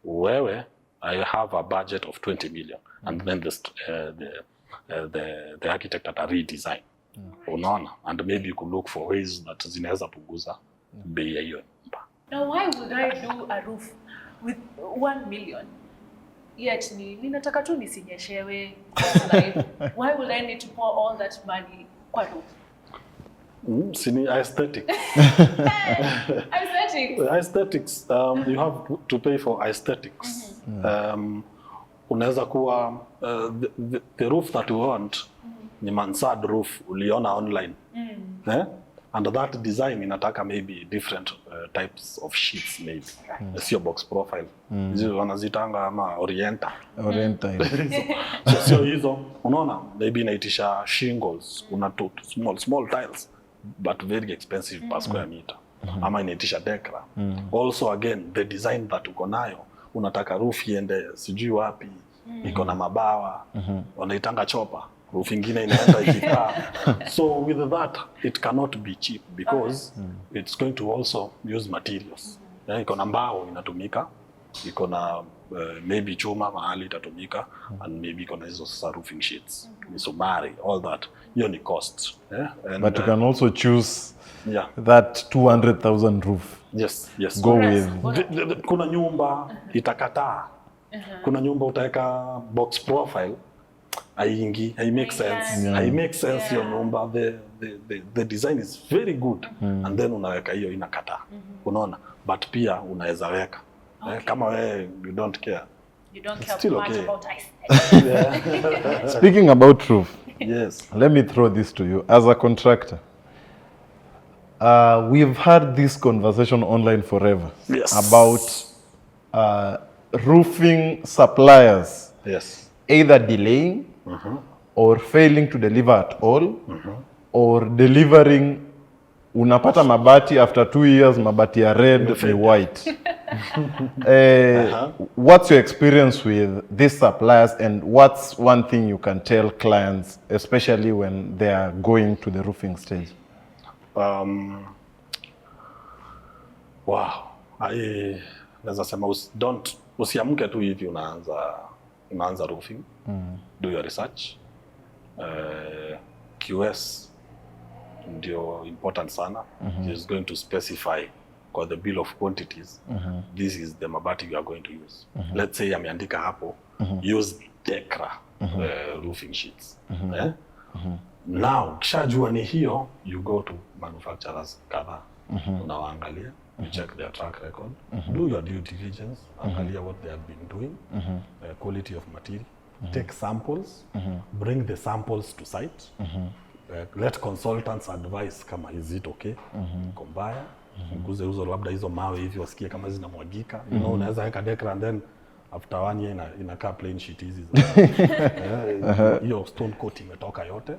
Speaker 5: Wewe, I have a budget of 20 million. And then the architect at a redesign. Unaona? And maybe you could look for ways that zinaweza punguza bei ya hiyo nyumba.
Speaker 1: Now, why would I do a roof with 1 million? Yet ninataka tu nisinyeshewe. Why would I need to pour all that money kwa roof?
Speaker 5: Sini aesthetics.
Speaker 1: Aesthetics.
Speaker 5: Aesthetics. You have to pay for aesthetics. Unaweza kuwa the roof that you want ni mansard roof uliona online. And that design inataka maybe different types of sheets maybe. Sio box profile. Hizo wanazitanga ama orienta. Sio hizo. Unaona, maybe inaitisha shingles, una small tiles but very expensive per square meter. Ama inaitisha decra. Also again, the design that uko nayo, unataka roof iende sijui wapi, iko na mabawa, wanaitanga chopper. Roof ingine inaenda ikikaa. So with that, it cannot be cheap because it's going to also use materials. Iko na mbao inatumika, iko na maybe chuma mahali itatumika, and maybe iko na hizo sasa roofing sheets, misumari, all that. Hiyo ni cost. And,
Speaker 3: but you can also choose
Speaker 5: yeah,
Speaker 3: that 200,000 roof.
Speaker 5: Yes.
Speaker 3: Go with.
Speaker 5: Kuna nyumba itakataa. Kuna nyumba utaweka box profile. I make sense. I make sense your nyumba. The design is very good. And then unaweka hiyo inakataa. Unaona? But pia unaweza weka. Kama wewe you don't care.
Speaker 1: You don't care
Speaker 5: still
Speaker 1: much
Speaker 5: okay.
Speaker 1: about aesthetics.
Speaker 3: Speaking about roof.
Speaker 5: Yes.
Speaker 3: Let me throw this to you as a contractor. We've had this conversation online forever.
Speaker 5: Yes.
Speaker 3: About roofing suppliers.
Speaker 5: Yes.
Speaker 3: Either delaying or failing to deliver at all, or delivering, unapata mabati after 2 years, mabati ya red ni white. What's your experience with these suppliers, and what's one thing you can tell clients, especially when they are going to the roofing stage?
Speaker 5: Wow. Naweza sema usiamke tu hivi unaanza roofing. Do your research. QS ndio important sana. He is going to specify for the bill of quantities. This is the mabati you are going to use. Let's say ameandika hapo use decra roofing sheets. Now kishajua ni hiyo, you go to manufacturers kadhaa. Unawaangalia,
Speaker 2: you check their track record, do your due diligence, angalia what they have been doing, quality of material, take samples, bring the samples to site, let consultants advise kama is it okay, kombaya, mguze uzo labda hizo mawe hivi wasikie kama zinamwagika, you know, unaweza weka dekra and then after 1 year inakaa plain sheet hizi. Hiyo stone coat imetoka yote,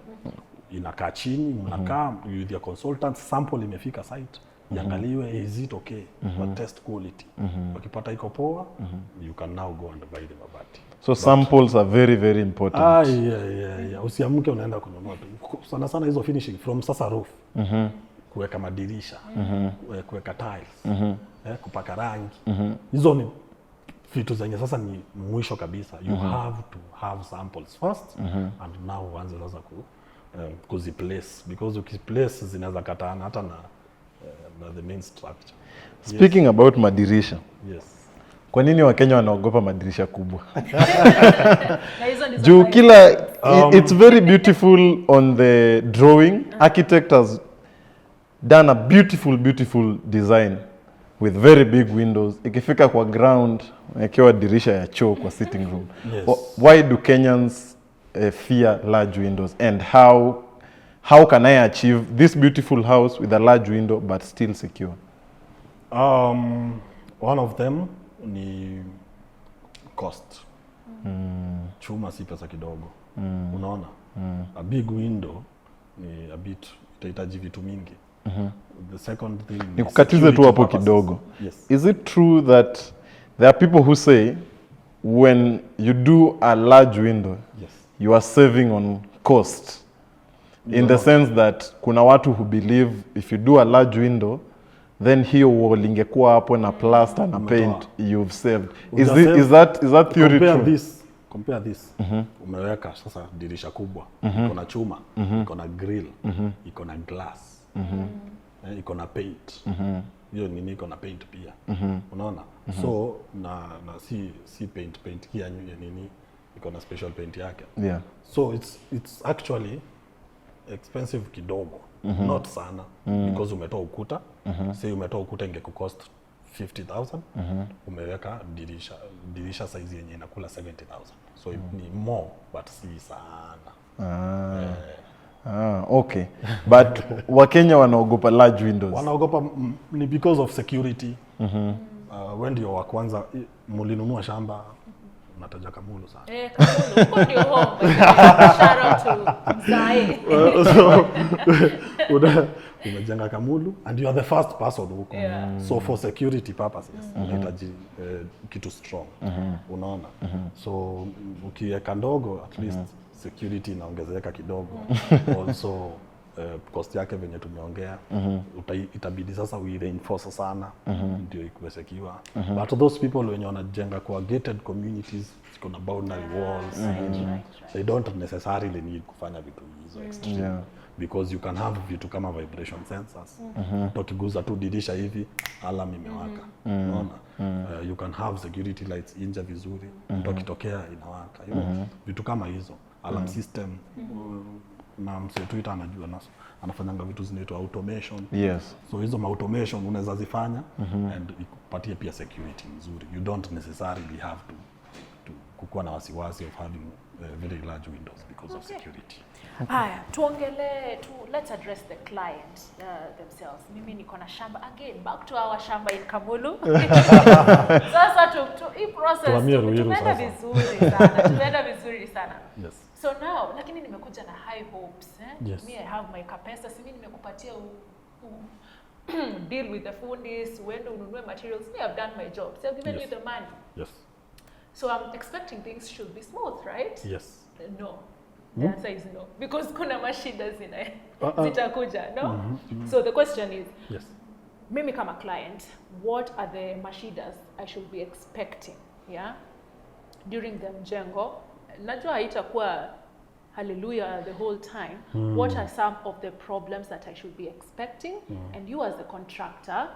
Speaker 2: inakaa chini, mnakaa with your consultants, sample imefika site, iangaliwe is it okay, wa test quality. Wakipata iko poa, you can now go and buy the mabati.
Speaker 3: So samples are very, very important.
Speaker 2: Yeah. Usiamke unaenda kununua tu. Sana hizo finishing from sasa roof. Kuweka madirisha, kuweka tiles, kupaka rangi. Hizo ni vitu zenye sasa ni mwisho kabisa. You have to have samples first and now uanze sasa kuziplace, because ukiplace zinaweza katana hata na the main structure.
Speaker 3: Speaking about madirisha.
Speaker 2: Yes.
Speaker 3: Kwa nini Wakenya wanaogopa madirisha kubwa?
Speaker 1: Na hizo ndizo
Speaker 3: Juu kila it's very beautiful on the drawing. Architect has done a beautiful design with very big windows. Ikifika kwa ground, ikiwa dirisha ya choo kwa sitting room.
Speaker 2: Yes.
Speaker 3: Why do Kenyans fear large windows, and how can I achieve this beautiful house with a large window but still secure?
Speaker 2: One of them ni cost. Chuma si pesa kidogo. Unaona? A big window ni a bit itahitaji vitu mingi. The second thing
Speaker 3: ni kukatize tu hapo kidogo.
Speaker 2: Yes.
Speaker 3: Is it true that there are people who say when you do a large window,
Speaker 2: yes,
Speaker 3: you are saving on cost? In the sense that kuna watu who believe if you do a large window, then hiyo wall ingekuwa hapo na plaster na paint, you've saved. Is that theory true?
Speaker 2: Compare this. Umeweka sasa dirisha kubwa, iko na chuma, iko na grill, iko na glass, iko na paint. Hiyo nini iko na paint pia. Unaona? So na si paint kia nini, iko na special paint yake.
Speaker 3: Yeah.
Speaker 2: So it's actually expensive kidogo. Not sana, because umetoa ukuta. Say umetoa ukuta ingekucost 50,000, umeweka dirisha size yenye inakula 70,000. So ni more but si sana.
Speaker 3: Okay. But Wakenya wanaogopa large windows.
Speaker 2: Wanaogopa ni because of security. When ndio wa kwanza mulinunua shamba, nataja Kamulu sana.
Speaker 1: Kamulu ndio home. Shout out to Mzai.
Speaker 2: So umejenga Kamulu and you are the first person huko. So for security purposes unahitaji kitu strong. Unaona? So ukiweka ndogo, at least security inaongezeka kidogo. Also cost yake venye tumeongea, itabidi sasa we reinforce sana ndio ikuwe secure. But those people wenye wanajenga kwa gated communities, kuna boundary walls, they don't necessarily need kufanya vitu hizo extreme. Because you can have vitu kama vibration sensors. Tukiguza tu dirisha hivi, alarm imewaka. Unaona? You can have security lights nje vizuri, tukitokea inawaka. You know, vitu kama hizo. Alarm system, na msetu anajua naso anafanyanga vitu zinaitwa automation.
Speaker 3: Yes.
Speaker 2: So hizo automation unaweza zifanya and ikupatie pia security nzuri. You don't necessarily have to kukuwa na wasiwasi of having very large windows because of security.
Speaker 1: Haya, let's address the client themselves. Mimi niko na shamba, again back to our shamba in Kamulu. Sasa hii process tumeenda vizuri sana.
Speaker 2: Yes.
Speaker 1: So now, lakini nimekuja na high hopes.
Speaker 2: Yes.
Speaker 1: Me, I have my capacity. Mimi nimekupatia deal with the fundis, uende ununue materials. Me, I've done my job. So I've given you the money.
Speaker 2: Yes. So
Speaker 1: I'm expecting things should be smooth, right?
Speaker 2: Yes.
Speaker 1: No. The answer is no. Because kuna mashida zitakuja, no? So the question is,
Speaker 2: yes,
Speaker 1: mimi kama client, what are the mashidas I should be expecting, yeah? During the Mjengo? Najua haitakuwa hallelujah the whole time. What are some of the problems that I should be expecting? And you as the contractor,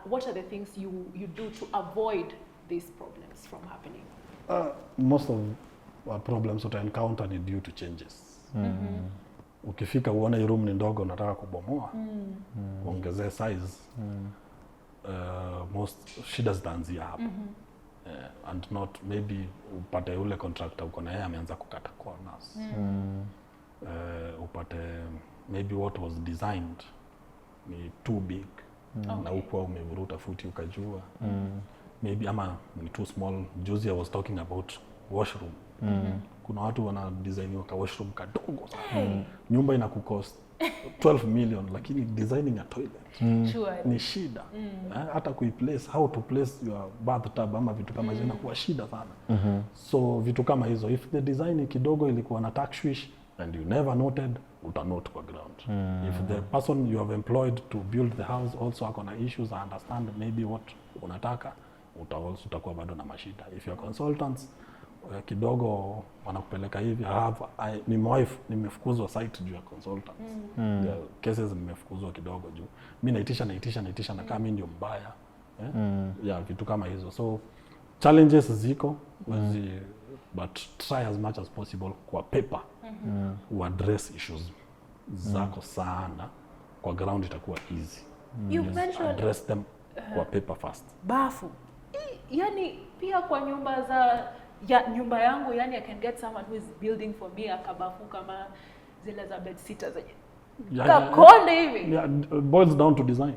Speaker 1: what are the things you do to avoid these problems from happening?
Speaker 2: Most of our problems that I encounter ni due to changes. Ukifika uone room ni ndogo unataka kubomoa, ongezee size,
Speaker 5: most shida zitaanzia hapo. And not maybe upate ule contractor uko na yeye ameanza kukata corners. Upate maybe what was designed ni too big na ukwa umevuruta futi ukajua. Maybe ama ni too small. Juzi I was talking about washroom. Kuna watu wana design waka washroom kadogo sana. Nyumba ina kucost 12 million lakini designing a toilet ni shida. Hata kuiplace, how to place your bathtub ama vitu kama hizo inakuwa shida sana. So vitu kama hizo, if the design kidogo ilikuwa na tashwish and you never noted, uta note kwa ground. If the person you have employed to build the house also akona issues, I understand maybe what unataka, utakuwa bado na mashida. If your consultants kidogo wanakupeleka hivi, nimefukuzwa site juu ya consultants. The cases nimefukuzwa kidogo juu mimi naitisha na kama mimi ndio mbaya. Yeah, vitu kama hizo. So challenges ziko, but try as much as possible kwa paper address issues zako sana, kwa ground itakuwa easy.
Speaker 1: You mentioned
Speaker 5: address them kwa paper first.
Speaker 1: Bafu. Yani pia kwa nyumba za nyumba yangu, yani I can get someone who is building for me akabafu kama zile za bed sitters kakonde hivi.
Speaker 5: Yeah, boils down to design.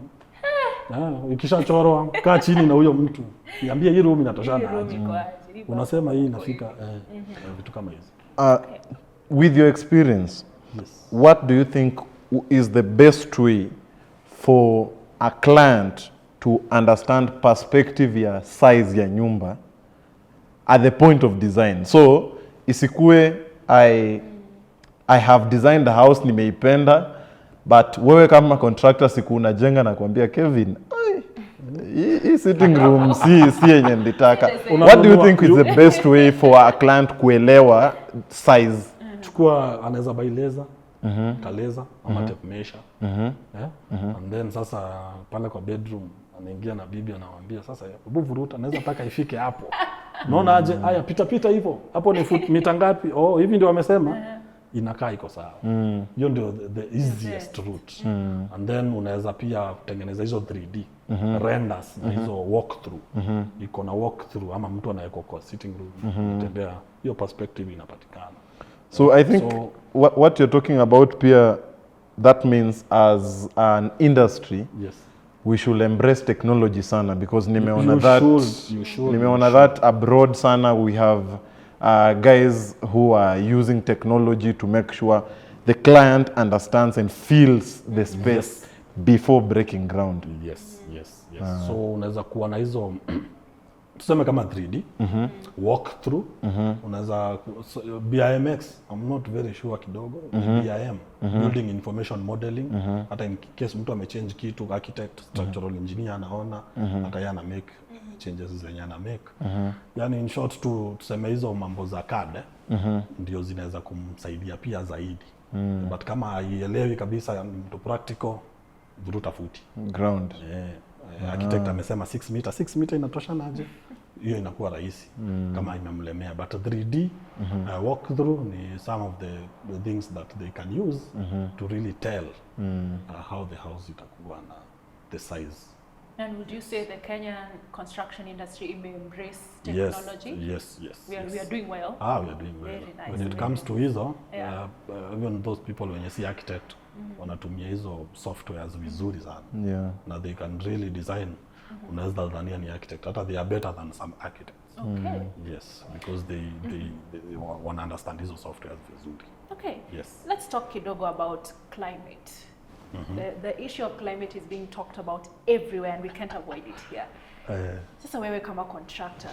Speaker 5: Ikishachorwa kaa chini na huyo mtu niambie hii room inatoshana aje. Unasema hii inafika vitu kama hizo.
Speaker 3: With your experience, what do you think is the best way for a client to understand perspective ya size ya nyumba at the point of design? So isikue I have designed the house, nimeipenda, but wewe kama contractor siku unajenga na kuambia Kevin, hii sitting room si yenye nilitaka. What do you think is the best way for a client kuelewa size?
Speaker 5: Chukua, anaweza buy laser, kaleza ama tape measure. And then sasa pale kwa bedroom anaingia na bibi anamwambia sasa hebu vuruta, naweza taka ifike hapo. Unaona aje? Haya pita hivyo. Hapo ni foot mita ngapi? Oh, hivi ndio wamesema. Inakaa iko sawa. Hiyo ndio the easiest route. And then unaweza pia kutengeneza hizo 3D renders na hizo walk through. Iko na walk through ama mtu anayeko kwa sitting room tembea, hiyo perspective inapatikana.
Speaker 3: So I think what you're talking about pia, that means as an industry, we should embrace technology sana, because nimeona that abroad sana we have guys who are using technology to make sure the client understands and feels the space before breaking ground.
Speaker 5: Yes. So unaweza kuwa na hizo tuseme kama 3D walk through, unaweza BIMX, I'm not very sure kidogo, BIM building information modeling, hata in case mtu amechange kitu, architect, structural engineer anaona, hata yeye ana make changes zenye ana make. Yani in short tuseme hizo mambo za CAD ndio zinaweza kumsaidia pia zaidi. But kama haielewi kabisa mtu practical, vuruta futi
Speaker 3: ground.
Speaker 5: Architect amesema 6 meter inatoshana aje, hiyo inakuwa rahisi kama imemlemea. But 3D walk through ni some of the things that they can use to really tell how the house itakuwa na the size.
Speaker 1: And would you say the Kenyan construction industry may embrace technology?
Speaker 5: Yes.
Speaker 1: We are doing well.
Speaker 5: We are doing well.
Speaker 1: Very nice.
Speaker 5: When it comes to hizo, even those people when you see architect, wanatumia hizo softwares vizuri sana. Na they can really design. Unaweza dhania ni architect, hata they are better than some architects.
Speaker 1: Okay.
Speaker 5: Yes, because they wanna understand hizo softwares vizuri.
Speaker 1: Okay.
Speaker 5: Yes.
Speaker 1: Let's talk kidogo about climate. The issue of climate is being talked about everywhere and we can't avoid it here. Sasa wewe kama contractor,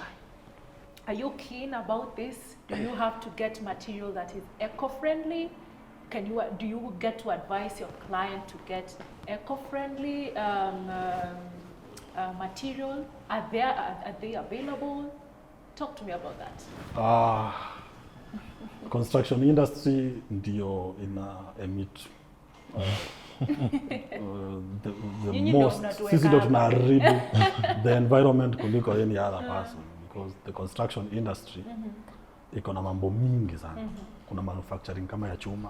Speaker 1: are you keen about this? Do you have to get material that is eco-friendly? Do you get to advise your client to get eco-friendly material? Are they available? Talk to me about that.
Speaker 5: Construction industry ndio ina emit the most, sisi ndio tunaharibu the environment kuliko any other person, because the construction industry iko na mambo mingi sana. Kuna manufacturing kama ya chuma,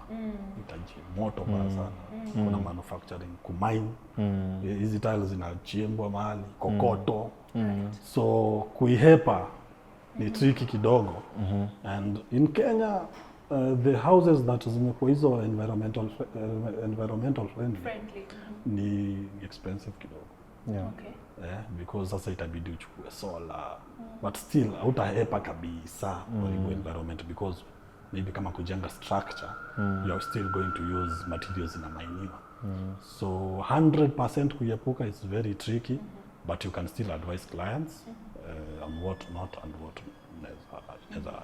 Speaker 5: itaji moto kwa sana.
Speaker 2: kuna manufacturing, kumine, hizi tiles zinachimbwa mahali, kokoto. So kuihepa ni tricky kidogo. And in Kenya, the houses that zimekuwa hizo environmental friendly. Ni expensive kidogo.
Speaker 1: Okay.
Speaker 2: Because sasa itabidi uchukue solar. But still, hautahepa kabisa kwa environment, because maybe kama kujenga structure, you are still going to use materials in a minima. So 100% kuepuka is very tricky, but you can still advise clients on what not and what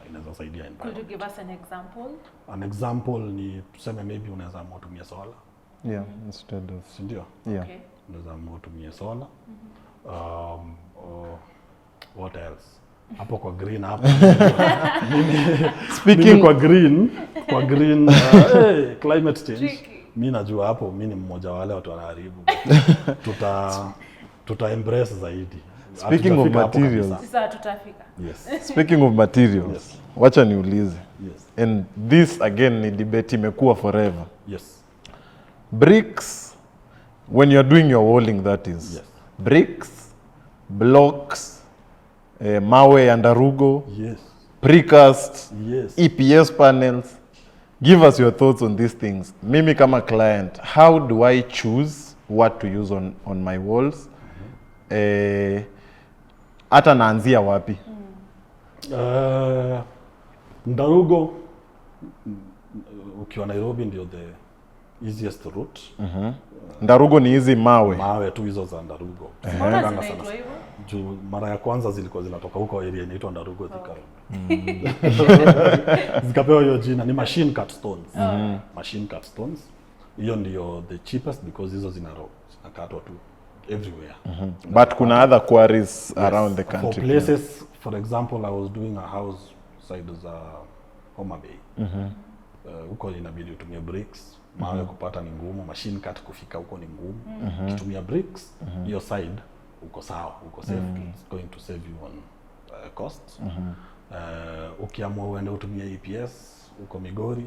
Speaker 2: inaweza saidia environment.
Speaker 1: Could you give us an example?
Speaker 2: An example ni tuseme maybe unaweza tumia solar.
Speaker 3: Yeah, instead of.
Speaker 2: Ndio.
Speaker 3: Yeah.
Speaker 1: Okay.
Speaker 2: Unaweza tumia solar. What else? Hapo kwa green hapo. Speaking kwa green, climate change. Mimi najua hapo, mimi ni mmoja wale watu wanaharibu. Tuta embrace zaidi.
Speaker 3: Speaking of materials.
Speaker 1: Sasa tutafika.
Speaker 2: Yes.
Speaker 3: Speaking of materials.
Speaker 2: Yes.
Speaker 3: Wacha niulize.
Speaker 2: Yes.
Speaker 3: And this again ni debate imekuwa forever.
Speaker 2: Yes.
Speaker 3: Bricks, when you're doing your walling, that is.
Speaker 2: Yes.
Speaker 3: Bricks, blocks, mawe and arugo,
Speaker 2: Yes.
Speaker 3: precast,
Speaker 2: Yes.
Speaker 3: EPS panels. Give us your thoughts on these things. Mimi kama client, how do I choose what to use on my walls? Hata naanzia wapi?
Speaker 2: Ndarugo, ukiwa Nairobi ndio the easiest route.
Speaker 3: Ndarugo ni hizi mawe.
Speaker 2: Mawe tu hizo za Ndarugo.
Speaker 1: Mbona zinaitwa hivyo?
Speaker 2: Juu mara ya kwanza zilikuwa zinatoka huko area inaitwa Ndarugo Thika. Zikapewa hiyo jina, ni machine cut stones. Machine cut stones. Hiyo ndio the cheapest because hizo zinakatwa tu everywhere.
Speaker 3: But kuna other quarries around the country.
Speaker 2: For places, for example, I was doing a house side za Homa Bay. Huko inabidi utumie bricks. Mawe kupata ni ngumu, machine cut kufika huko ni ngumu. Ukitumia bricks, hiyo side uko sawa, uko safe. It's going to save you on costs. Ukiamua uende utumie EPS uko Migori,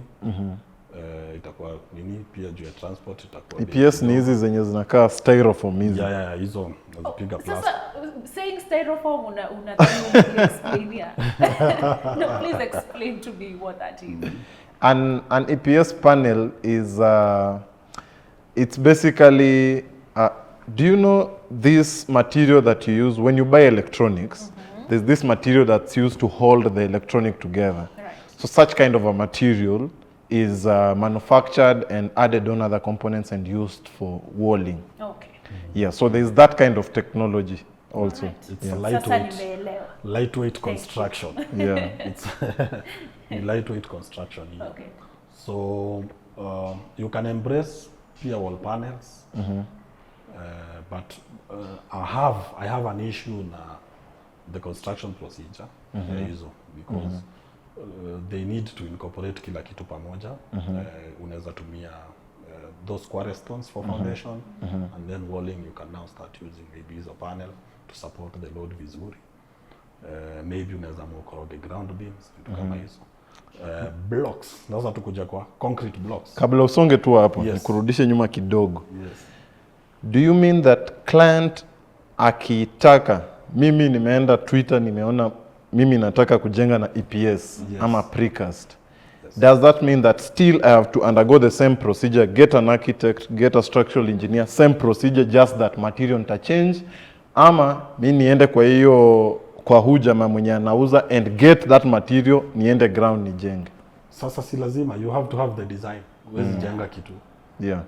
Speaker 2: itakuwa nini pia juu ya transport itakuwa
Speaker 3: EPS ni hizi zenye zinakaa styrofoam hizi.
Speaker 2: Yeah, hizo unazipiga plastic.
Speaker 1: Sasa saying styrofoam unataka explain here. No, please explain to me what that is.
Speaker 3: An EPS panel is it's basically do you know this material that you use when you buy electronics? There's this material that's used to hold the electronic together.
Speaker 1: Right.
Speaker 3: So such kind of a material is manufactured and added on other components and used for walling.
Speaker 1: Okay.
Speaker 3: Yeah, so there's that kind of technology also.
Speaker 1: Right.
Speaker 2: It's
Speaker 1: Yeah.
Speaker 2: lightweight construction.
Speaker 3: Yeah.
Speaker 2: It's lightweight construction. Yeah.
Speaker 1: Okay.
Speaker 2: So you can embrace pure wall panels, but I have an issue na the construction procedure hizo because they need to incorporate kila kitu pamoja. Unaweza tumia those quarry stones for foundation, and then walling you can now start using maybe hizo panel to support the load vizuri. Maybe unaweza mkoroge ground beams, vitu kama hizo. Blocks, naweza tukuja kwa concrete blocks.
Speaker 3: Kabla usonge tu hapo,
Speaker 2: Yes.
Speaker 3: nikurudishe nyuma kidogo.
Speaker 2: Yes.
Speaker 3: Do you mean that client akitaka, mimi nimeenda Twitter nimeona mimi nataka kujenga na EPS ama precast. Does that mean that still I have to undergo the same procedure, get an architect, get a structural engineer, same procedure, just that material nita change, ama mimi niende kwa hiyo kwa huyu jamaa mwenye anauza and get that material niende ground nijenge?
Speaker 2: Sasa si lazima, you have to have the design. Huwezi jenga kitu.
Speaker 3: Yeah.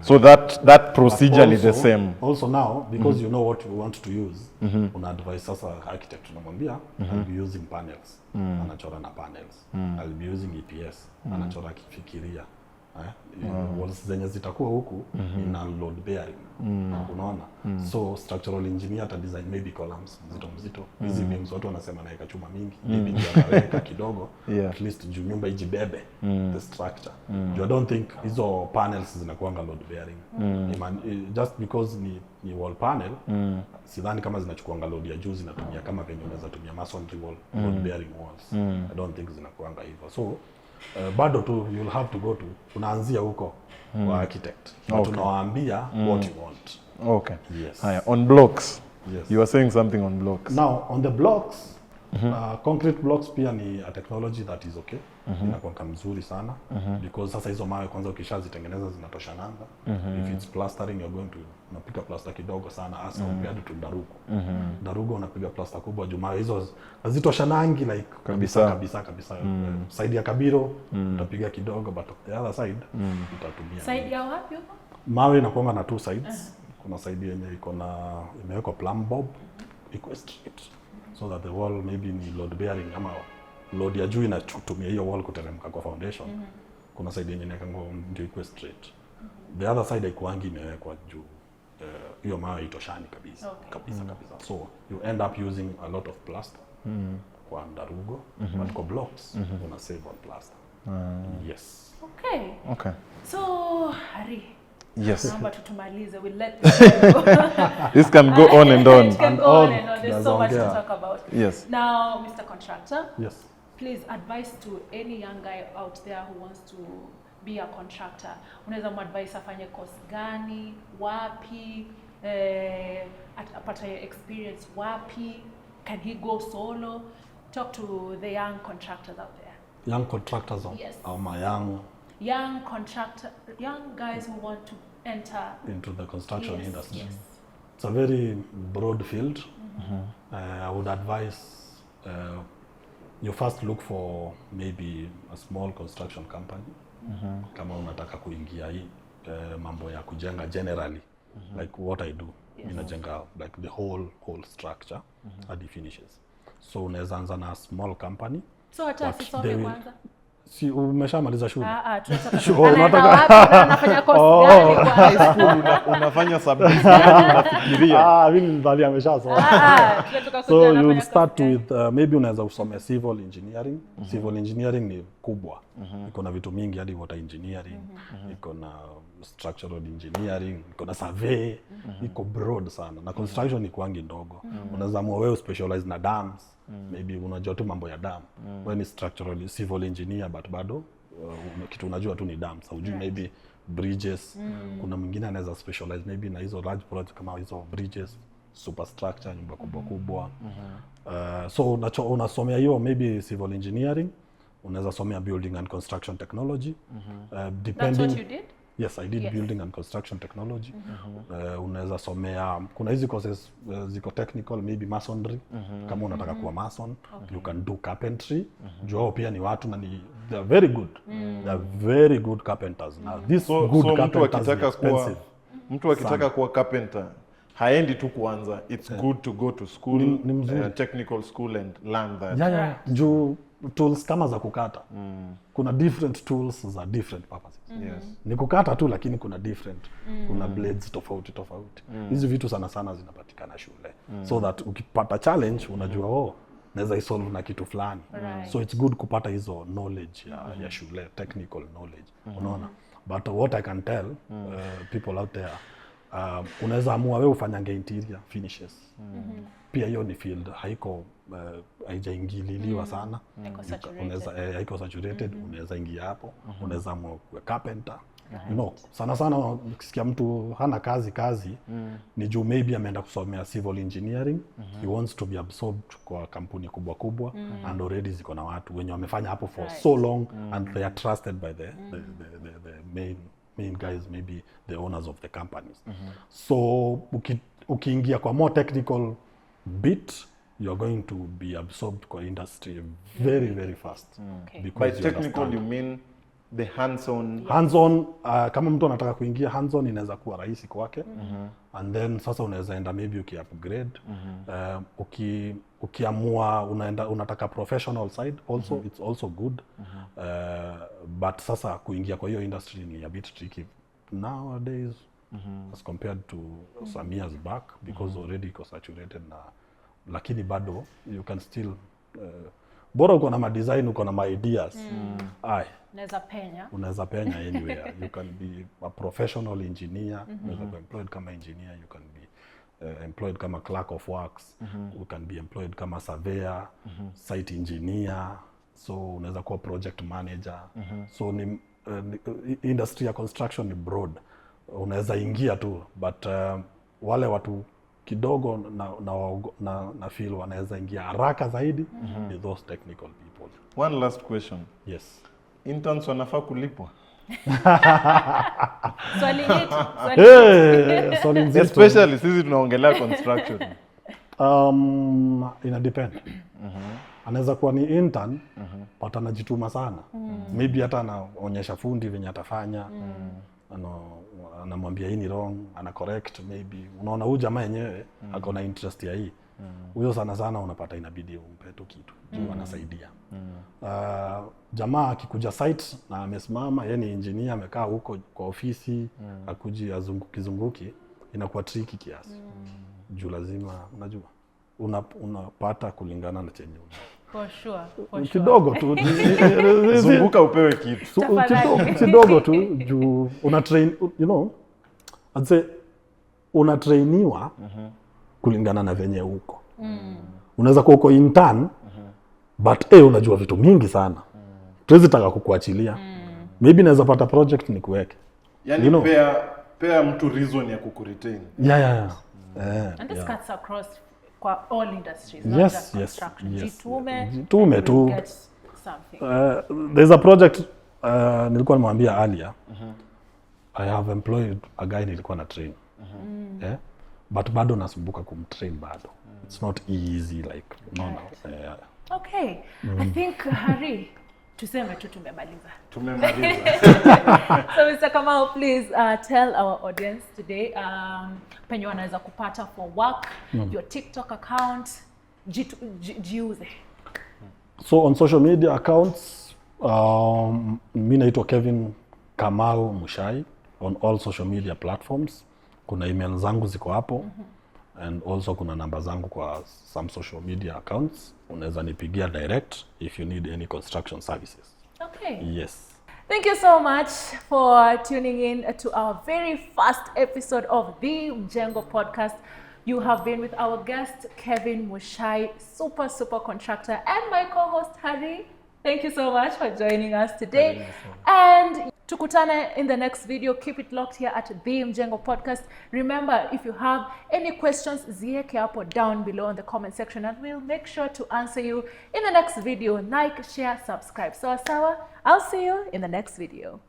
Speaker 3: So that procedure
Speaker 2: also,
Speaker 3: is the same.
Speaker 2: Also now, because you know what you want to use, una advise sasa architect unamwambia, I'll be using panels. Anachora na panels. I'll be using EPS. Anachora kifikiria. Walls zenye zitakuwa huku ina load bearing. Unaona? So structural engineer ata design maybe columns mzito. Hizi beams watu wanasema naeka chuma mingi. Maybe ndio anaweka kidogo. At least juu nyumba ijibebe the structure. You don't think hizo panels zinakuanga load bearing. Just because ni wall panel, sidhani kama zinachukuanga load ya juu, zinatumia kama venye unaweza tumia masonry wall, load bearing walls. I don't think zinakuanga hivyo. So bado tu you'll have to go to unaanzia huko kwa architect. Na tunawaambia what you want.
Speaker 3: Okay.
Speaker 2: Yes.
Speaker 3: Haya, on blocks.
Speaker 2: Yes.
Speaker 3: You were saying something on blocks.
Speaker 2: Now on the blocks, concrete blocks pia ni a technology that is okay. Inakuwa mzuri sana because sasa hizo mawe kwanza ukishazitengeneza zinatoshananga. If it's plastering you're going to unapiga plaster kidogo sana hasa compared to darugu. Darugu unapiga plaster kubwa jumaa hizo hazitoshanangi like kabisa. Side ya kabiro utapiga kidogo but the other side utatumia.
Speaker 1: Side ya wapi huko?
Speaker 2: Mawe inakuwa na two sides. Kuna side yenye iko na imewekwa plumb bob iko straight so that the wall maybe ni load bearing ama load ya juu inatumia hiyo wall kuteremka kwa foundation. Kuna side yenye ndio iko straight. The other side haikuangi imewekwa juu. Hiyo mawe itoshani kabisa. Kabisa. So you end up using a lot of plaster kwa darugo but kwa blocks una save on plaster. Yes.
Speaker 1: Okay. So Hari,
Speaker 3: yes.
Speaker 1: Naomba tutumalize. We'll let this go.
Speaker 3: This can go on and on.
Speaker 1: It can go on and on. There's so much to talk about.
Speaker 3: Yes.
Speaker 1: Now, Mr. Contractor.
Speaker 2: Yes.
Speaker 1: Please advise to any young guy out there who wants to be a contractor. Unaweza muadvise afanye course gani, wapi, apata experience wapi, can he go solo? Talk to the young contractors out there.
Speaker 2: Young contractors
Speaker 1: Yes.
Speaker 2: or my
Speaker 1: young guys who want to enter
Speaker 2: into the construction industry.
Speaker 1: Yes.
Speaker 2: It's a very broad field. I would advise you first look for maybe a small construction company. Kama unataka kuingia hii mambo ya kujenga generally like what I do. Ninajenga like the whole structure hadi finishes. So unaweza anza na small company.
Speaker 1: So hata sisome kwanza.
Speaker 2: Si umeshamaliza shule?
Speaker 1: Tunataka anafanya course gani kwa high
Speaker 3: school unafanya subject gani unafikiria?
Speaker 2: Mimi nidhani ameshasoma. So you start with maybe unaweza usome civil engineering. Civil engineering ni kubwa. Iko na vitu mingi hadi water engineering, iko na structural engineering, iko na survey, iko broad sana. Na construction ni kwangi ndogo. Unaweza amua wewe specialize na dams. Maybe unajua tu mambo ya dam. Wewe ni structural civil engineer but bado kitu unajua tu ni dams. Hujui maybe bridges. Kuna mwingine anaweza specialize maybe na hizo large projects kama hizo bridges, superstructure, nyumba kubwa. So unasomea hiyo maybe civil engineering, unaweza somea building and construction technology. Depending.
Speaker 1: That's what you did?
Speaker 2: Yes, I did building and construction technology. Unaweza somea kuna hizi courses ziko technical maybe masonry. Kama unataka kuwa mason, you can do carpentry. Juu pia ni watu na ni they are very good. They are very good carpenters. Now this good carpenters
Speaker 3: mtu akitaka kuwa carpenter haendi tu kuanza. It's good to go to school, technical school and learn that.
Speaker 2: Juu tools kama za kukata. Kuna different tools za different purposes.
Speaker 3: Yes.
Speaker 2: Ni kukata tu lakini kuna different. Kuna blades tofauti. Hizi vitu sana zinapatikana shule. So that ukipata challenge unajua naweza isolve na kitu fulani. So it's good kupata hizo knowledge ya shule, technical knowledge. Unaona? But what I can tell people out there, unaweza amua wewe ufanyange interior finishes. Pia hiyo ni field haiko haijaingililiwa sana. Unaweza haiko saturated, unaweza ingia hapo, unaweza amua kuwa carpenter. Sana ukisikia mtu hana kazi ni juu maybe ameenda kusomea civil engineering. He wants to be absorbed kwa kampuni kubwa and already ziko na watu wenye wamefanya hapo for so long and they are trusted by the main guys, maybe the owners of the companies. So ukiingia kwa more technical bit, you're going to be absorbed kwa industry very fast.
Speaker 3: By technical you mean the hands-on
Speaker 2: kama mtu anataka kuingia hands-on inaweza kuwa rahisi kwake. And then sasa unaweza enda maybe uki-upgrade. Ukiamua unataka professional side also, it's also good. But sasa kuingia kwa hiyo industry ni a bit tricky nowadays as compared to some years back because already iko saturated na lakini bado you can still bora uko na ma-design, uko na ma-ideas. Unaweza penya anywhere. You can be a professional engineer. Unaweza be employed kama engineer. You can be employed kama clerk of works. You can be employed kama surveyor, site engineer, so unaweza kuwa project manager. So industry ya construction ni broad, unaweza ingia tu, but wale watu kidogo na feel wanaweza ingia haraka zaidi ni those technical people.
Speaker 3: One last question.
Speaker 2: Yes.
Speaker 3: Interns wanafaa kulipwa?
Speaker 1: Swali hili.
Speaker 2: Swali nzito.
Speaker 3: Especially sisi tunaongelea construction.
Speaker 2: Ina depend. Anaweza kuwa ni intern, but anajituma sana. Maybe hata anaonyesha fundi venye atafanya. Anamwambia hii ni wrong, ana correct maybe. Unaona huyu jamaa yenyewe ako na interest ya hii. Huyo sana sana unapata inabidi umpe tu kitu. Juu anasaidia. Jamaa akikuja site na amesimama, yeye ni engineer, amekaa huko kwa ofisi, akuji azunguki, inakuwa tricky kiasi. Juu lazima unajua unapata kulingana na chenye
Speaker 1: For sure.
Speaker 2: kidogo tu
Speaker 3: Zunguka upewe kitu.
Speaker 2: Kidogo tu juu una train, I'd say unatrainiwa kulingana na venye huko. Unaweza kuwa uko intern but unajua vitu mingi sana. Tuwezi taka kukuachilia. Maybe naweza pata project ni kuweke.
Speaker 3: Yani pea mtu reason ya kukuretain.
Speaker 2: Yeah.
Speaker 1: And this cuts across kwa all industries,
Speaker 2: Yes,
Speaker 1: not just
Speaker 2: yes,
Speaker 1: construction.
Speaker 2: yes.
Speaker 1: Jitume tu. Get something.
Speaker 2: There's a project nilikuwa nimwambia earlier. I have employed a guy nilikuwa na train. But bado nasumbuka kumtrain bado. It's not easy like
Speaker 1: Okay. I think Harry, tuseme tu tumemaliza. So Mr. Kamau, please tell our audience today penye wanaweza kupata for work, your TikTok account, jiuze.
Speaker 2: So on social media accounts, mimi naitwa Kevin Kamau Mushai on all social media platforms. Kuna email zangu ziko hapo. And also kuna namba zangu kwa some social media accounts. Unaweza nipigia direct if you need any construction services.
Speaker 1: Okay.
Speaker 2: Yes.
Speaker 1: Thank you so much for tuning in to our very first episode of the Mjengo podcast. You have been with our guest, Kevin Mushai, super contractor, and my co-host, Harry. Thank you so much for joining us today. And tukutane in the next video. Keep it locked here at the Mjengo podcast. Remember, if you have any questions, zieke hapo down below in the comment section and we'll make sure to answer you in the next video. Like, share, subscribe. Sawa sawa. I'll see you in the next video.